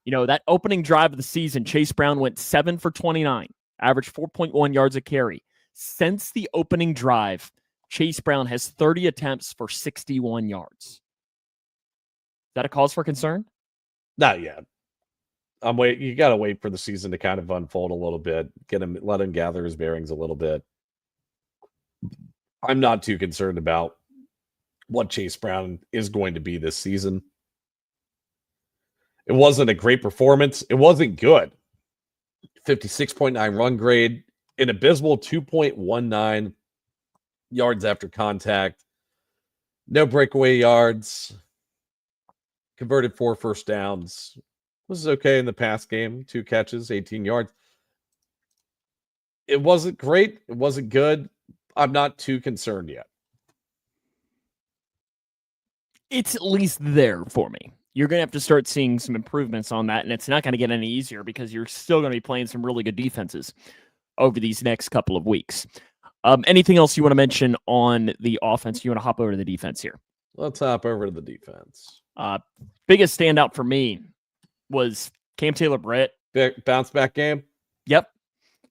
You know, that opening drive of the season, Chase Brown went 7 for 29, averaged 4.1 yards a carry. Since the opening drive, Chase Brown has 30 attempts for 61 yards. Is that a cause for concern? Not yet. You got to wait for the season to kind of unfold a little bit, let him gather his bearings a little bit. I'm not too concerned about what Chase Brown is going to be this season. It wasn't a great performance. It wasn't good. 56.9 run grade, an abysmal 2.19 yards after contact, no breakaway yards, converted 4 first downs. Was okay in the pass game, 2 catches, 18 yards. It wasn't great. It wasn't good. I'm not too concerned yet. It's at least there for me. You're going to have to start seeing some improvements on that, and it's not going to get any easier because you're still going to be playing some really good defenses over these next couple of weeks. Anything else you want to mention on the offense? You want to hop over to the defense here? Let's hop over to the defense. Biggest standout for me was Cam Taylor-Britt. Bounce back game? Yep.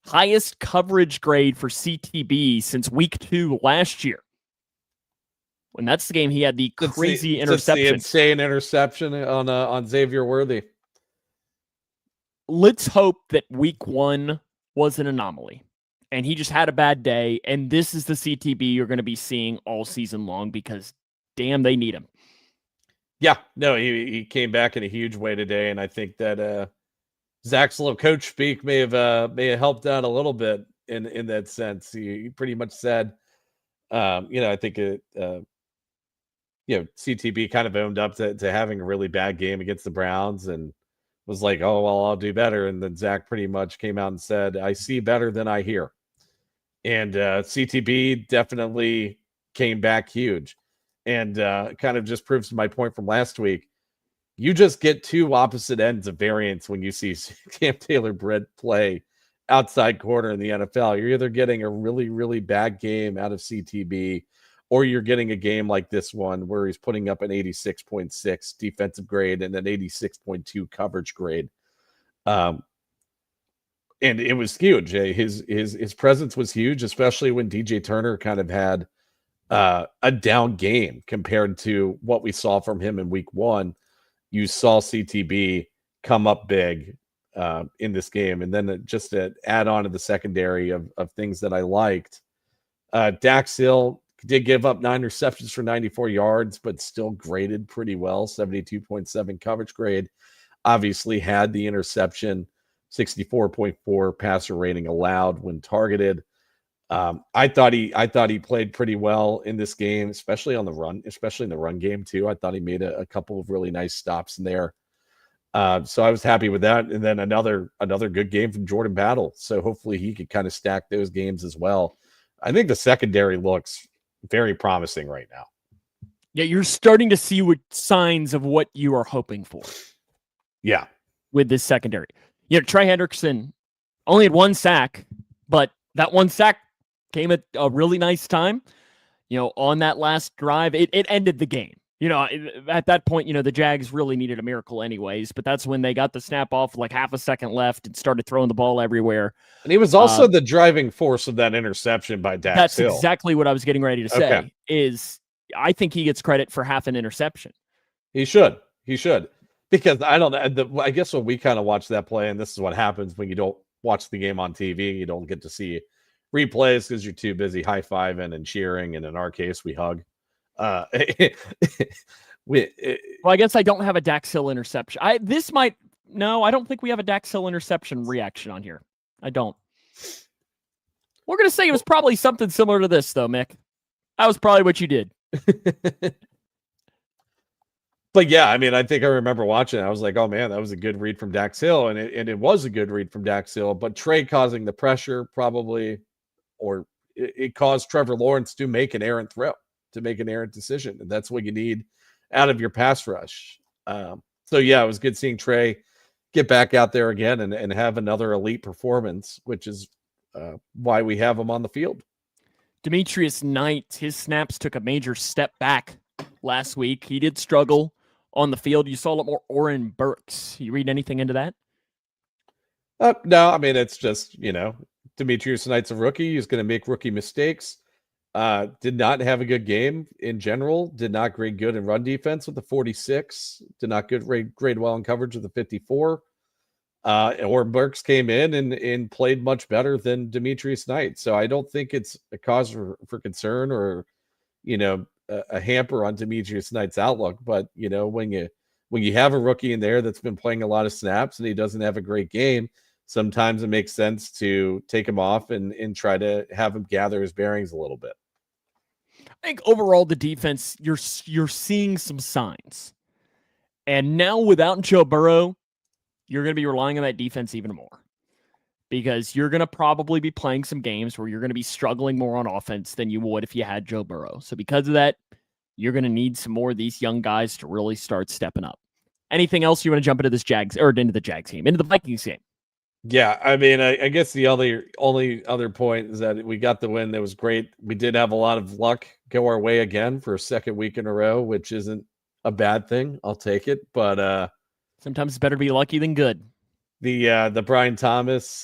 Highest coverage grade for CTB since week 2 last year. When that's the game he had the crazy interception. The insane interception on Xavier Worthy. Let's hope that week 1 was an anomaly and he just had a bad day, and this is the CTB you're going to be seeing all season long because, damn, they need him. Yeah, no, he came back in a huge way today, and I think that Zach's little coach speak may have helped out a little bit in that sense. He pretty much said, I think CTB kind of owned up to having a really bad game against the Browns and was like, oh, well, I'll do better. And then Zach pretty much came out and said, I see better than I hear. And CTB definitely came back huge. And kind of just proves my point from last week. You just get 2 opposite ends of variance when you see Cam Taylor-Britt play outside corner in the NFL. You're either getting a really, really bad game out of CTB, or you're getting a game like this one where he's putting up an 86.6 defensive grade and an 86.2 coverage grade. And it was huge. His presence was huge, especially when DJ Turner kind of had a down game compared to what we saw from him in week 1. You saw CTB come up big in this game. And then just to add on to the secondary of things that I liked, Dax Hill did give up 9 receptions for 94 yards, but still graded pretty well, 72.7 coverage grade. Obviously had the interception, 64.4 passer rating allowed when targeted. I thought he played pretty well in this game, especially on the run, especially in the run game too. I thought he made a couple of really nice stops in there. So I was happy with that. And then another good game from Jordan Battle. So hopefully he could kind of stack those games as well. I think the secondary looks very promising right now. Yeah, you're starting to see what signs of what you are hoping for. Yeah. With this secondary. Trey Hendrickson only had 1 sack, but that 1 sack came at a really nice time. On that last drive, it ended the game. At that point, the Jags really needed a miracle anyways, but that's when they got the snap off like half a second left and started throwing the ball everywhere. And he was also the driving force of that interception by Dax Hill. That's exactly what I was getting ready to say, is I think he gets credit for half an interception. He should. Because I don't know. I guess when we kind of watch that play, and this is what happens when you don't watch the game on TV, you don't get to see replays because you're too busy high-fiving and cheering. And in our case, we hug. Well, I guess I don't have a Dax Hill interception. I don't think we have a Dax Hill interception reaction on here. I don't. We're going to say it was probably something similar to this, though, Mick. That was probably what you did. But yeah, I mean, I think I remember watching it. I was like, oh man, that was a good read from Dax Hill. And it was a good read from Dax Hill, but Trey causing the pressure probably, or it caused Trevor Lawrence to make an errant throw, to make an errant decision. And that's what you need out of your pass rush. So yeah, it was good seeing Trey get back out there again and have another elite performance, which is why we have him on the field. Demetrius Knight, his snaps took a major step back last week. He did struggle on the field. You saw a lot more Oren Burks. You read anything into that? No, I mean, it's just, Demetrius Knight's a rookie. He's going to make rookie mistakes. Did not have a good game in general. Did not grade good in run defense with the 46. Did not grade well in coverage with the 54. Oren Burks came in and played much better than Demetrius Knight. So I don't think it's a cause for concern or, a hamper on Demetrius Knight's outlook. But, when you have a rookie in there that's been playing a lot of snaps and he doesn't have a great game, sometimes it makes sense to take him off and try to have him gather his bearings a little bit. I think overall the defense, you're seeing some signs. And now without Joe Burrow, you're going to be relying on that defense even more. Because you're going to probably be playing some games where you're going to be struggling more on offense than you would if you had Joe Burrow. So because of that, you're going to need some more of these young guys to really start stepping up. Anything else you want to jump into this into the Jags game, into the Vikings game? Yeah, I mean, I guess the only other point is that we got the win. That was great. We did have a lot of luck go our way again for a second week in a row, which isn't a bad thing. I'll take it. But sometimes it's better to be lucky than good. The Brian Thomas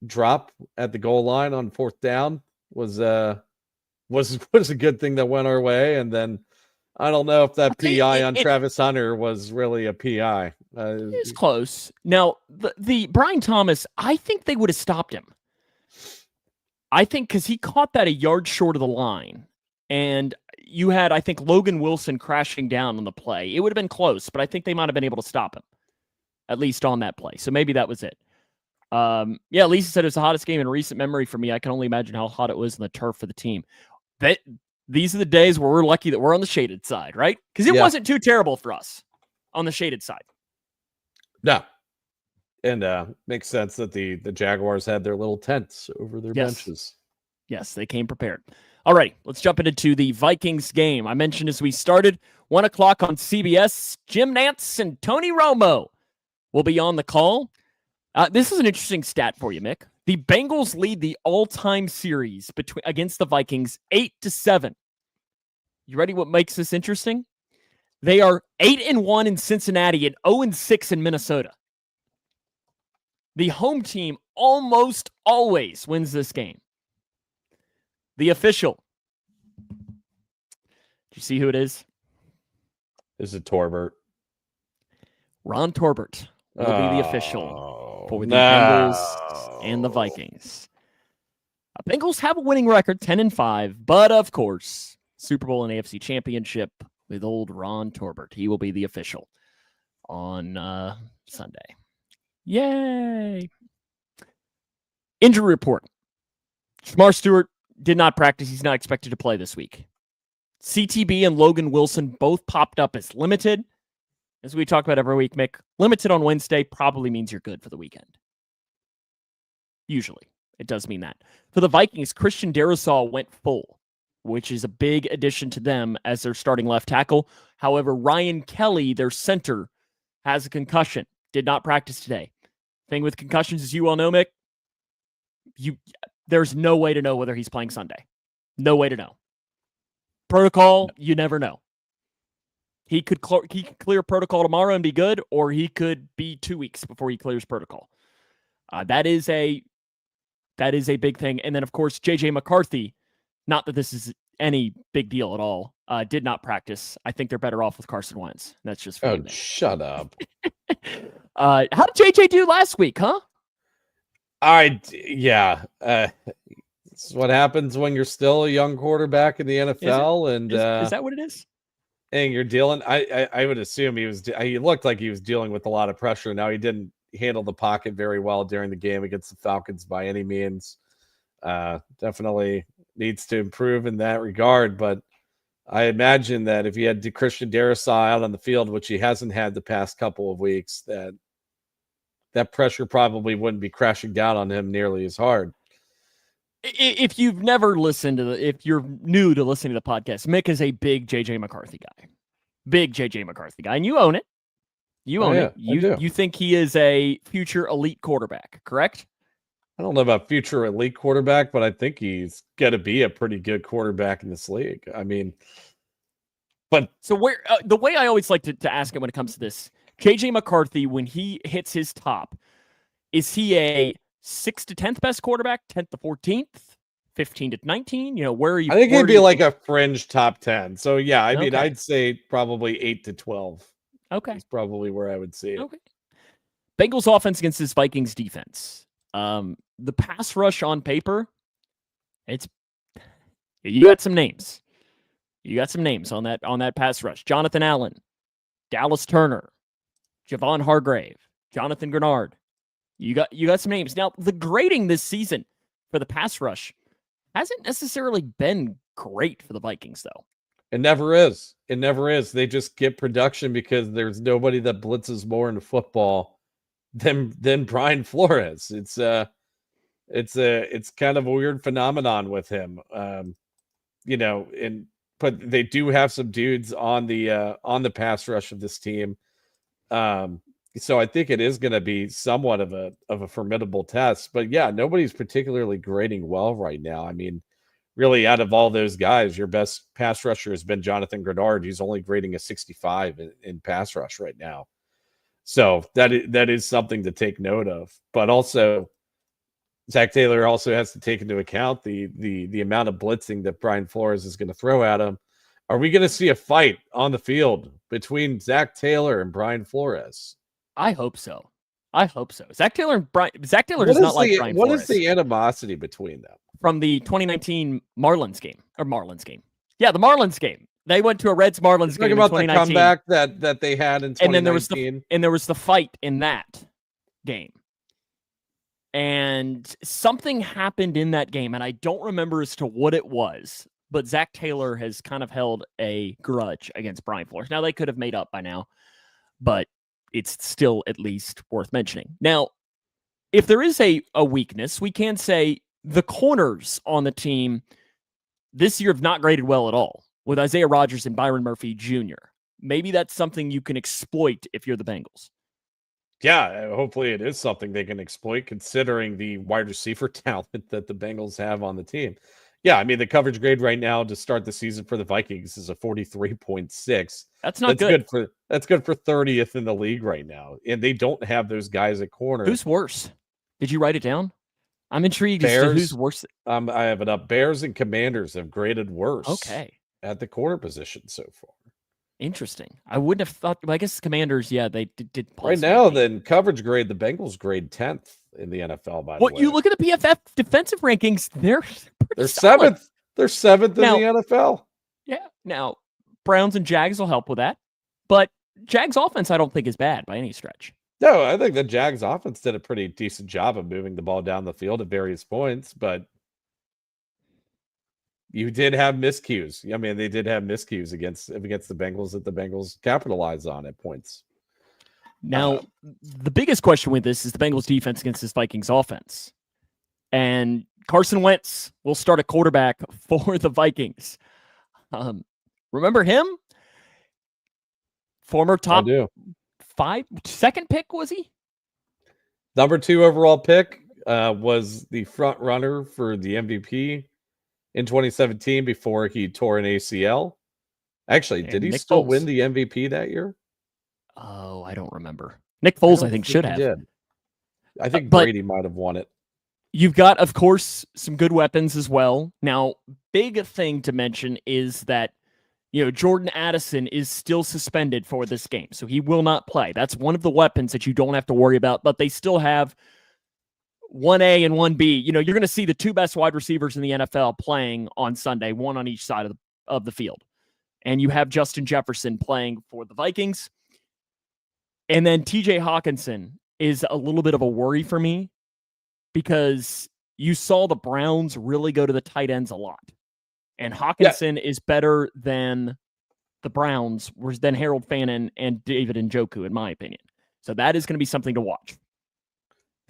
drop at the goal line on 4th down was a good thing that went our way. And then I don't know if that PI on Travis Hunter was really a PI. It's close. Now, the Brian Thomas, I think they would have stopped him. I think because he caught that a yard short of the line. And you had, I think, Logan Wilson crashing down on the play. It would have been close, but I think they might have been able to stop him, at least on that play. So maybe that was it. Lisa said it was the hottest game in recent memory for me. I can only imagine how hot it was on the turf for the team. These are the days where we're lucky that we're on the shaded side, right? Because it wasn't too terrible for us on the shaded side. No. And makes sense that the Jaguars had their little tents over their benches. Yes, they came prepared. All right, let's jump into the Vikings game. I mentioned as we started, 1 o'clock on CBS, Jim Nantz and Tony Romo will be on the call. This is an interesting stat for you, Mick. The Bengals lead the all-time series against the Vikings 8-7. You ready what makes this interesting? They are 8-1 in Cincinnati and 0-6 in Minnesota. The home team almost always wins this game. The official. Do you see who it is? Is it Torbert? Ron Torbert will be the official for the no. Bengals and the Vikings. Bengals have a winning record, 10-5, but of course, Super Bowl and AFC Championship with old Ron Torbert. He will be the official on Sunday. Yay! Injury report. Shamar Stewart did not practice. He's not expected to play this week. CTB and Logan Wilson both popped up as limited. As we talk about every week, Mick, limited on Wednesday probably means you're good for the weekend. Usually, it does mean that. For the Vikings, Christian Darrisaw went full, which is a big addition to them as their starting left tackle. However, Ryan Kelly, their center, has a concussion. Did not practice today. Thing with concussions, as you well know, Mick, there's no way to know whether he's playing Sunday. No way to know. Protocol, you never know. He could clear protocol tomorrow and be good, or he could be 2 weeks before he clears protocol. That is a big thing. And then, of course, J.J. McCarthy, not that this is any big deal at all, did not practice. I think they're better off with Carson Wentz. That's just Oh, shut up. How did J.J. do last week, huh? Yeah. It's what happens when you're still a young quarterback in the NFL. Is that what it is? And you're dealing, I would assume he looked like he was dealing with a lot of pressure. Now, he didn't handle the pocket very well during the game against the Falcons by any means. Definitely needs to improve in that regard. But I imagine that if he had Christian Darrisaw out on the field, which he hasn't had the past couple of weeks, that pressure probably wouldn't be crashing down on him nearly as hard. If you've never listened if you're new to listening to the podcast, Mick is a big J.J. McCarthy guy. Big J.J. McCarthy guy. And you own it. You own it. You think he is a future elite quarterback, correct? I don't know about future elite quarterback, but I think he's going to be a pretty good quarterback in this league. I mean, but so where the way I always like to ask him when it comes to this, J.J. McCarthy, when he hits his top, is he a 6th to 10th best quarterback, 10th to 14th, 15 to 19? Where are you? I think he'd be like a fringe top 10. So yeah, I mean, Okay. I'd say probably 8 to 12. Okay. That's probably where I would see it. Okay. Bengals offense against this Vikings defense. The pass rush on paper, you got some names. You got some names on that pass rush. Jonathan Allen, Dallas Turner, Javon Hargrave, Jonathan Grenard. You got some names. Now, the grading this season for the pass rush hasn't necessarily been great for the Vikings, though. It never is. It never is. They just get production because there's nobody that blitzes more in football than Brian Flores. It's kind of a weird phenomenon with him. But they do have some dudes on the pass rush of this team. So I think it is going to be somewhat of a formidable test. But yeah, nobody's particularly grading well right now. I mean, really, out of all those guys, your best pass rusher has been Jonathan Grenard. He's only grading a 65 in pass rush right now. So that is something to take note of. But also, Zach Taylor also has to take into account the amount of blitzing that Brian Flores is going to throw at him. Are we going to see a fight on the field between Zach Taylor and Brian Flores? I hope so. Zach Taylor does not like Brian Flores. What is the animosity between them? From the 2019 Marlins game. Yeah, the Marlins game. They went to a Reds-Marlins game in 2019. Talking about the comeback that they had in 2019. And there was the fight in that game. And something happened in that game, and I don't remember as to what it was, but Zach Taylor has kind of held a grudge against Brian Flores. Now, they could have made up by now, but it's still at least worth mentioning. Now, if there is a weakness, we can say the corners on the team this year have not graded well at all, with Isaiah Rodgers and Byron Murphy Jr. Maybe that's something you can exploit if you're the Bengals. Yeah, hopefully it is something they can exploit considering the wide receiver talent that the Bengals have on the team. Yeah, I mean, the coverage grade right now to start the season for the Vikings is a 43.6. That's good. That's good for 30th in the league right now. And they don't have those guys at corner. Who's worse? Did you write it down? I'm intrigued as to who's Bears. worse. I have it up. Bears and Commanders have graded worse Okay. at the corner position so far. Interesting. I wouldn't have thought. Well, I guess Commanders, yeah, they did play Right some good now, teams. then coverage grade, the Bengals grade 10th in the NFL, by the way. You look at the PFF defensive rankings, they're They're solid. 7th. They're 7th Now- in the NFL. Yeah. Now, Browns and Jags will help with that. But Jags offense, I don't think is bad by any stretch. No, I think the Jags offense did a pretty decent job of moving the ball down the field at various points, but you did have miscues. I mean, they did have miscues against the Bengals that the Bengals capitalized on at points. Now, the biggest question with this is the Bengals defense against this Vikings offense. And Carson Wentz will start a quarterback for the Vikings. Remember him? Former top 5, second pick, was he? Number 2 overall pick, was the front runner for the MVP in 2017 before he tore an ACL. Actually, And did he Nick still Foles. win the MVP that year? Oh, I don't remember. Nick Foles, I think, should he have. did. I think but- Brady might have won it. You've got, of course, some good weapons as well. Now, big thing to mention is that, Jordan Addison is still suspended for this game, so he will not play. That's one of the weapons that you don't have to worry about, but they still have 1A and 1B. You're going to see the 2 best wide receivers in the NFL playing on Sunday, one on each side of the field. And you have Justin Jefferson playing for the Vikings. And then TJ Hawkinson is a little bit of a worry for me because you saw the Browns really go to the tight ends a lot. And Hawkinson is better than the Browns, than Harold Fannin and David Njoku, in my opinion. So that is going to be something to watch.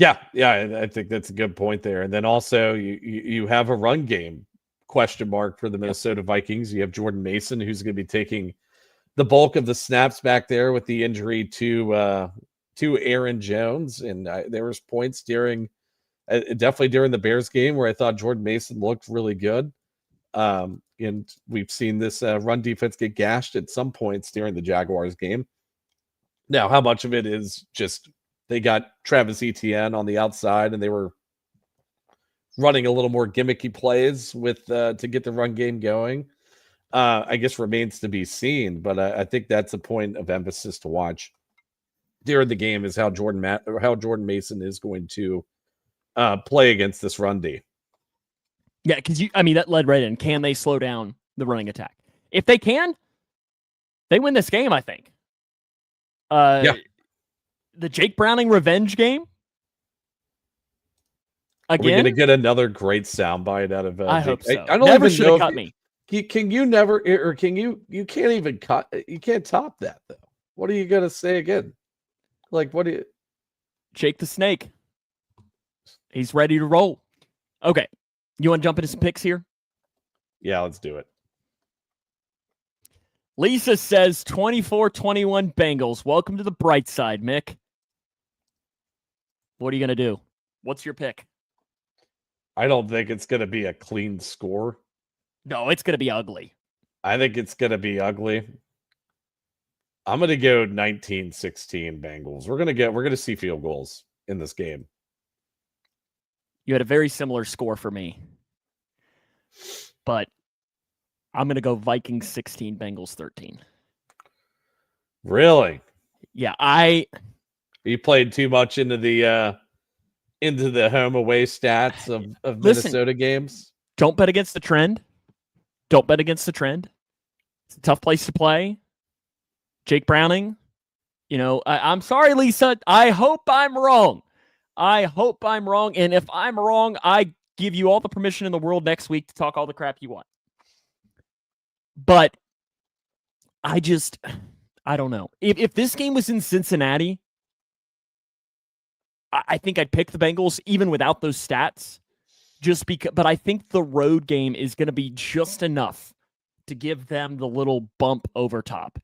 Yeah, I think that's a good point there. And then also you have a run game question mark for the Minnesota Vikings. You have Jordan Mason, who's going to be taking the bulk of the snaps back there with the injury to Aaron Jones. And there was points definitely during the Bears game where I thought Jordan Mason looked really good. And we've seen this run defense get gashed at some points during the Jaguars game. Now, how much of it is just they got Travis Etienne on the outside and they were running a little more gimmicky plays to get the run game going, I guess remains to be seen. But I think that's a point of emphasis to watch during the game is how Jordan Mason is going to play against this run D. Yeah, because that led right in. Can they slow down the running attack? If they can, they win this game, I think. The Jake Browning revenge game. Again, We're going to get another great soundbite out of. I hope so. I don't Never even should know have cut me. Can you never, or can you? You can't even cut. You can't top that though. What are you going to say again? Like, what do you? Jake the Snake. He's ready to roll. Okay. You want to jump into some picks here? Yeah, let's do it. Lisa says 24-21 Bengals. Welcome to the bright side, Mick. What are you going to do? What's your pick? I don't think it's going to be a clean score. No, it's going to be ugly. I think it's going to be ugly. I'm going to go 19-16 Bengals. We're going to see field goals in this game. You had a very similar score for me. But I'm going to go Vikings 16, Bengals 13. Really? Yeah, You played too much into the home away stats of Minnesota games. Don't bet against the trend. Don't bet against the trend. It's a tough place to play. Jake Browning, I'm sorry, Lisa. I hope I'm wrong. And if I'm wrong, I give you all the permission in the world next week to talk all the crap you want. But I don't know. If this game was in Cincinnati, I think I'd pick the Bengals even without those stats. But I think the road game is going to be just enough to give them the little bump over top.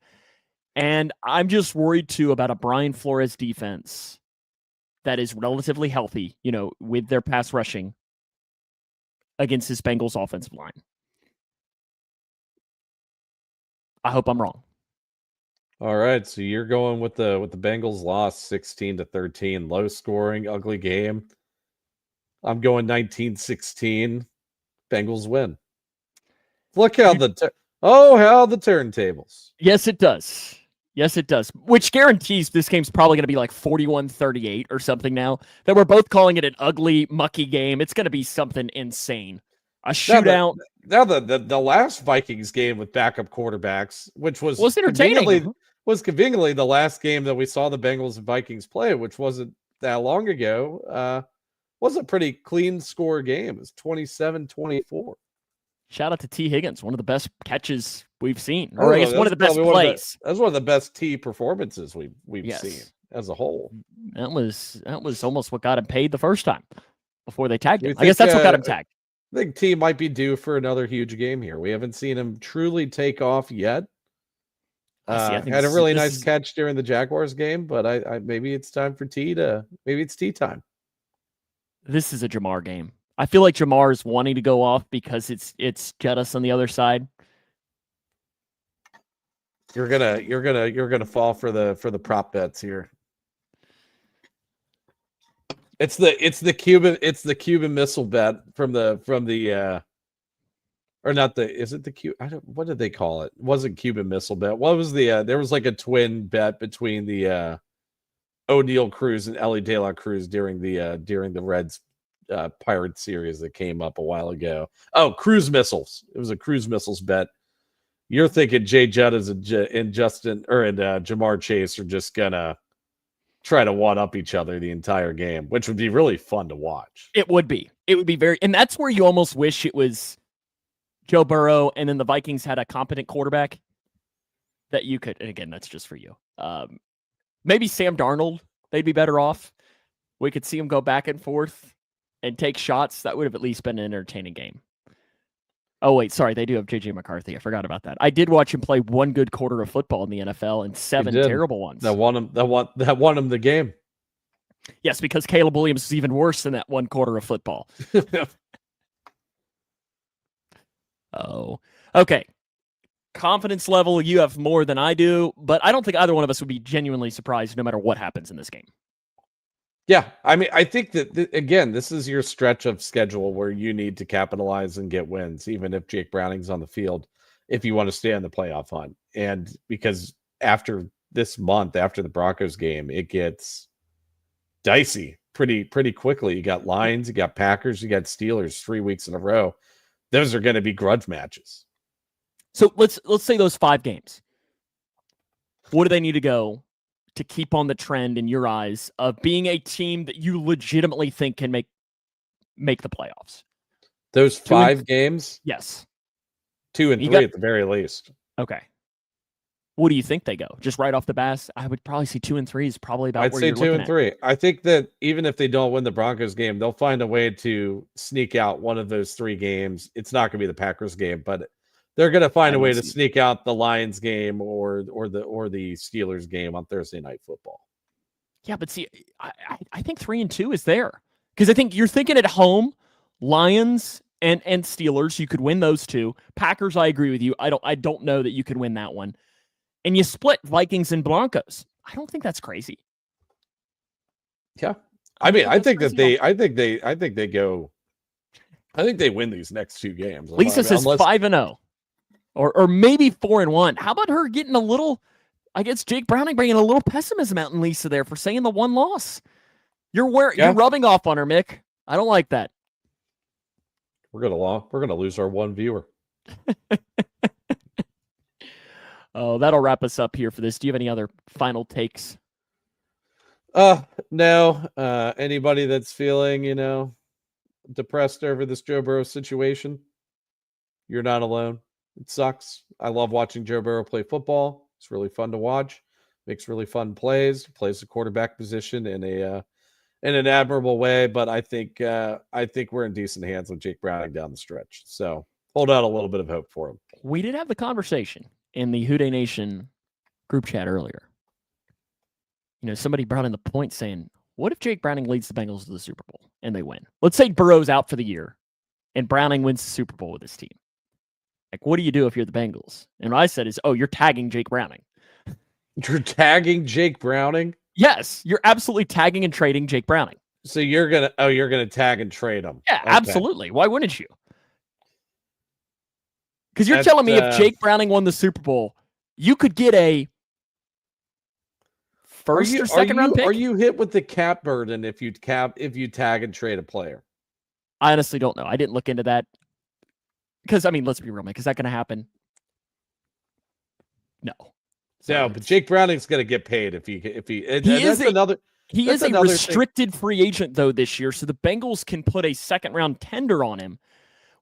And I'm just worried too about a Brian Flores defense that is relatively healthy, with their pass rushing against this Bengals offensive line. I hope I'm wrong. All right, so you're going with the Bengals loss 16-13, low scoring, ugly game. I'm going 1916. Bengals win. Look how how the turntables. Yes, it does. Yes, it does. Which guarantees this game's probably going to be like 41-38 or something now. That we're both calling it an ugly, mucky game. It's going to be something insane. A shootout. Now the last Vikings game with backup quarterbacks, which was entertaining. Conveniently the last game that we saw the Bengals and Vikings play, which wasn't that long ago, was a pretty clean score game. It was 27-24. Shout out to T. Higgins, one of the best catches we've seen. Or I guess one of the best plays. That's one of the best T performances we've seen as a whole. That was almost what got him paid the first time before they tagged him. I guess that's what got him tagged. I think T might be due for another huge game here. We haven't seen him truly take off yet. Had a really nice catch during the Jaguars game, but I maybe it's time for maybe it's T time. This is a Jamar game. I feel like Jamar is wanting to go off because it's Jettis on the other side. You're gonna fall for the prop bets here. It's the Cuban Missile bet from the or not the is it the Q? What did they call it? It wasn't Cuban Missile bet. What was the there was like a twin bet between the O'Neal Cruz and Ellie De La Cruz during the Reds Pirate series that came up a while ago. Oh, cruise missiles. It was a cruise missiles bet. You're thinking Jay Jettas and Jamar Chase are just gonna try to one up each other the entire game, which would be really fun to watch. It would be very, and that's where you almost wish it was Joe Burrow and then the Vikings had a competent quarterback that you could, and again, that's just for you. Maybe Sam Darnold, they'd be better off. We could see him go back and forth and take shots. That would have at least been an entertaining game. Oh, wait, sorry. They do have J.J. McCarthy. I forgot about that. I did watch him play one good quarter of football in the NFL and 7 terrible ones. That won him the game. Yes, because Caleb Williams is even worse than that one quarter of football. Oh, okay. Confidence level, you have more than I do, but I don't think either one of us would be genuinely surprised no matter what happens in this game. Yeah, I mean, I think that, again, this is your stretch of schedule where you need to capitalize and get wins, even if Jake Browning's on the field, if you want to stay in the playoff hunt. And because after this month, after the Broncos game, it gets dicey pretty quickly. You got Lions, you got Packers, you got Steelers 3 weeks in a row. Those are going to be grudge matches. So let's say those 5 games. What do they need to go to keep on the trend in your eyes of being a team that you legitimately think can make the playoffs? Those 5 games? Yes. 2 and 3 at the very least. Okay. What do you think they go? Just right off the bat, I would probably see 2 and 3 is probably about where you're looking at. I'd say 2 and 3. I think that even if they don't win the Broncos game, they'll find a way to sneak out one of those 3 games. It's not going to be the Packers game, but they're going to find a way to sneak out the Lions game or the Steelers game on Thursday Night Football. Yeah, but see, I think 3 and 2 is there because I think you're thinking at home, Lions and Steelers, you could win those 2. Packers, I agree with you. I don't know that you could win that one. And you split Vikings and Broncos. I don't think that's crazy. Yeah, I mean, I think they win these next 2 games. Lisa says 5-0. Or maybe 4-1. How about her getting a little? I guess Jake Browning bringing a little pessimism out in Lisa there for saying the 1 loss. You're rubbing off on her, Mick. I don't like that. We're gonna lose our 1 viewer. Oh, that'll wrap us up here for this. Do you have any other final takes? No. Anybody that's feeling, depressed over this Joe Burrow situation, you're not alone. It sucks. I love watching Joe Burrow play football. It's really fun to watch. Makes really fun plays. Plays the quarterback position in an admirable way. But I think we're in decent hands with Jake Browning down the stretch. So hold out a little bit of hope for him. We did have the conversation in the Houday Nation group chat earlier. Somebody brought in the point saying, what if Jake Browning leads the Bengals to the Super Bowl and they win? Let's say Burrow's out for the year and Browning wins the Super Bowl with his team. Like, what do you do if you're the Bengals? And what I said is, you're tagging Jake Browning. You're tagging Jake Browning? Yes, you're absolutely tagging and trading Jake Browning. So you're gonna tag and trade them. Yeah, Okay. absolutely. Why wouldn't you? Because you're That's, telling me if Jake Browning won the Super Bowl, you could get a first or second round pick? Are you hit with the cap burden if you tag and trade a player? I honestly don't know. I didn't look into that. Because, I mean, let's be real, man. Is that going to happen? No. No, but Jake Browning's going to get paid if he. He is a restricted free agent though this year, so the Bengals can put a second round tender on him,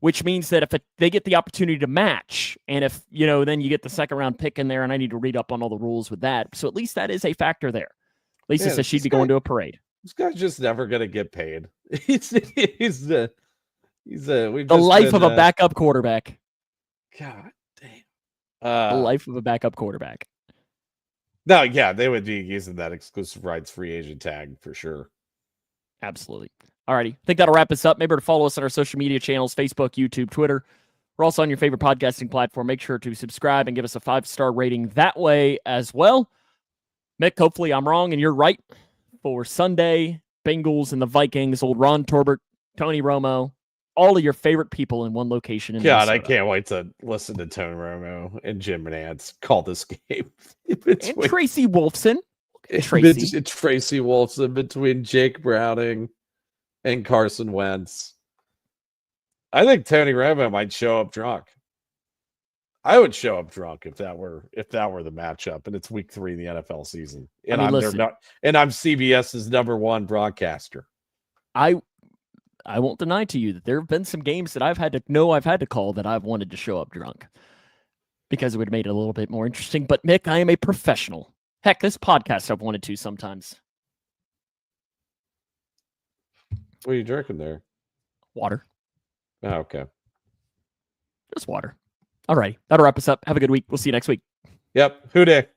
which means that if they get the opportunity to match, and if then you get the second round pick in there, and I need to read up on all the rules with that. So at least that is a factor there. Lisa says she'd be going to a parade. This guy's just never going to get paid. He's the life of a backup quarterback. God damn. The life of a backup quarterback. No, yeah, they would be using that exclusive rights free agent tag for sure. Absolutely. Alrighty. I think that'll wrap us up. Remember to follow us on our social media channels, Facebook, YouTube, Twitter. We're also on your favorite podcasting platform. Make sure to subscribe and give us a 5-star rating that way as well. Mick, hopefully I'm wrong and you're right for Sunday. Bengals and the Vikings, old Ron Torbert, Tony Romo, all of your favorite people in one location. In God, Minnesota. I can't wait to listen to Tony Romo and Jim Nantz call this game. And Tracy Wolfson. Tracy Wolfson between Jake Browning and Carson Wentz. I think Tony Romo might show up drunk. I would show up drunk if that were the matchup, and it's week 3 in the NFL season, and I'm CBS's #1 broadcaster. I won't deny to you that there have been some games that I've had to call that I've wanted to show up drunk because it would have made it a little bit more interesting. But Mick, I am a professional. Heck, this podcast I've wanted to sometimes. What are you drinking there? Water. Oh, okay. Just water. All right. That'll wrap us up. Have a good week. We'll see you next week. Yep. Who dey?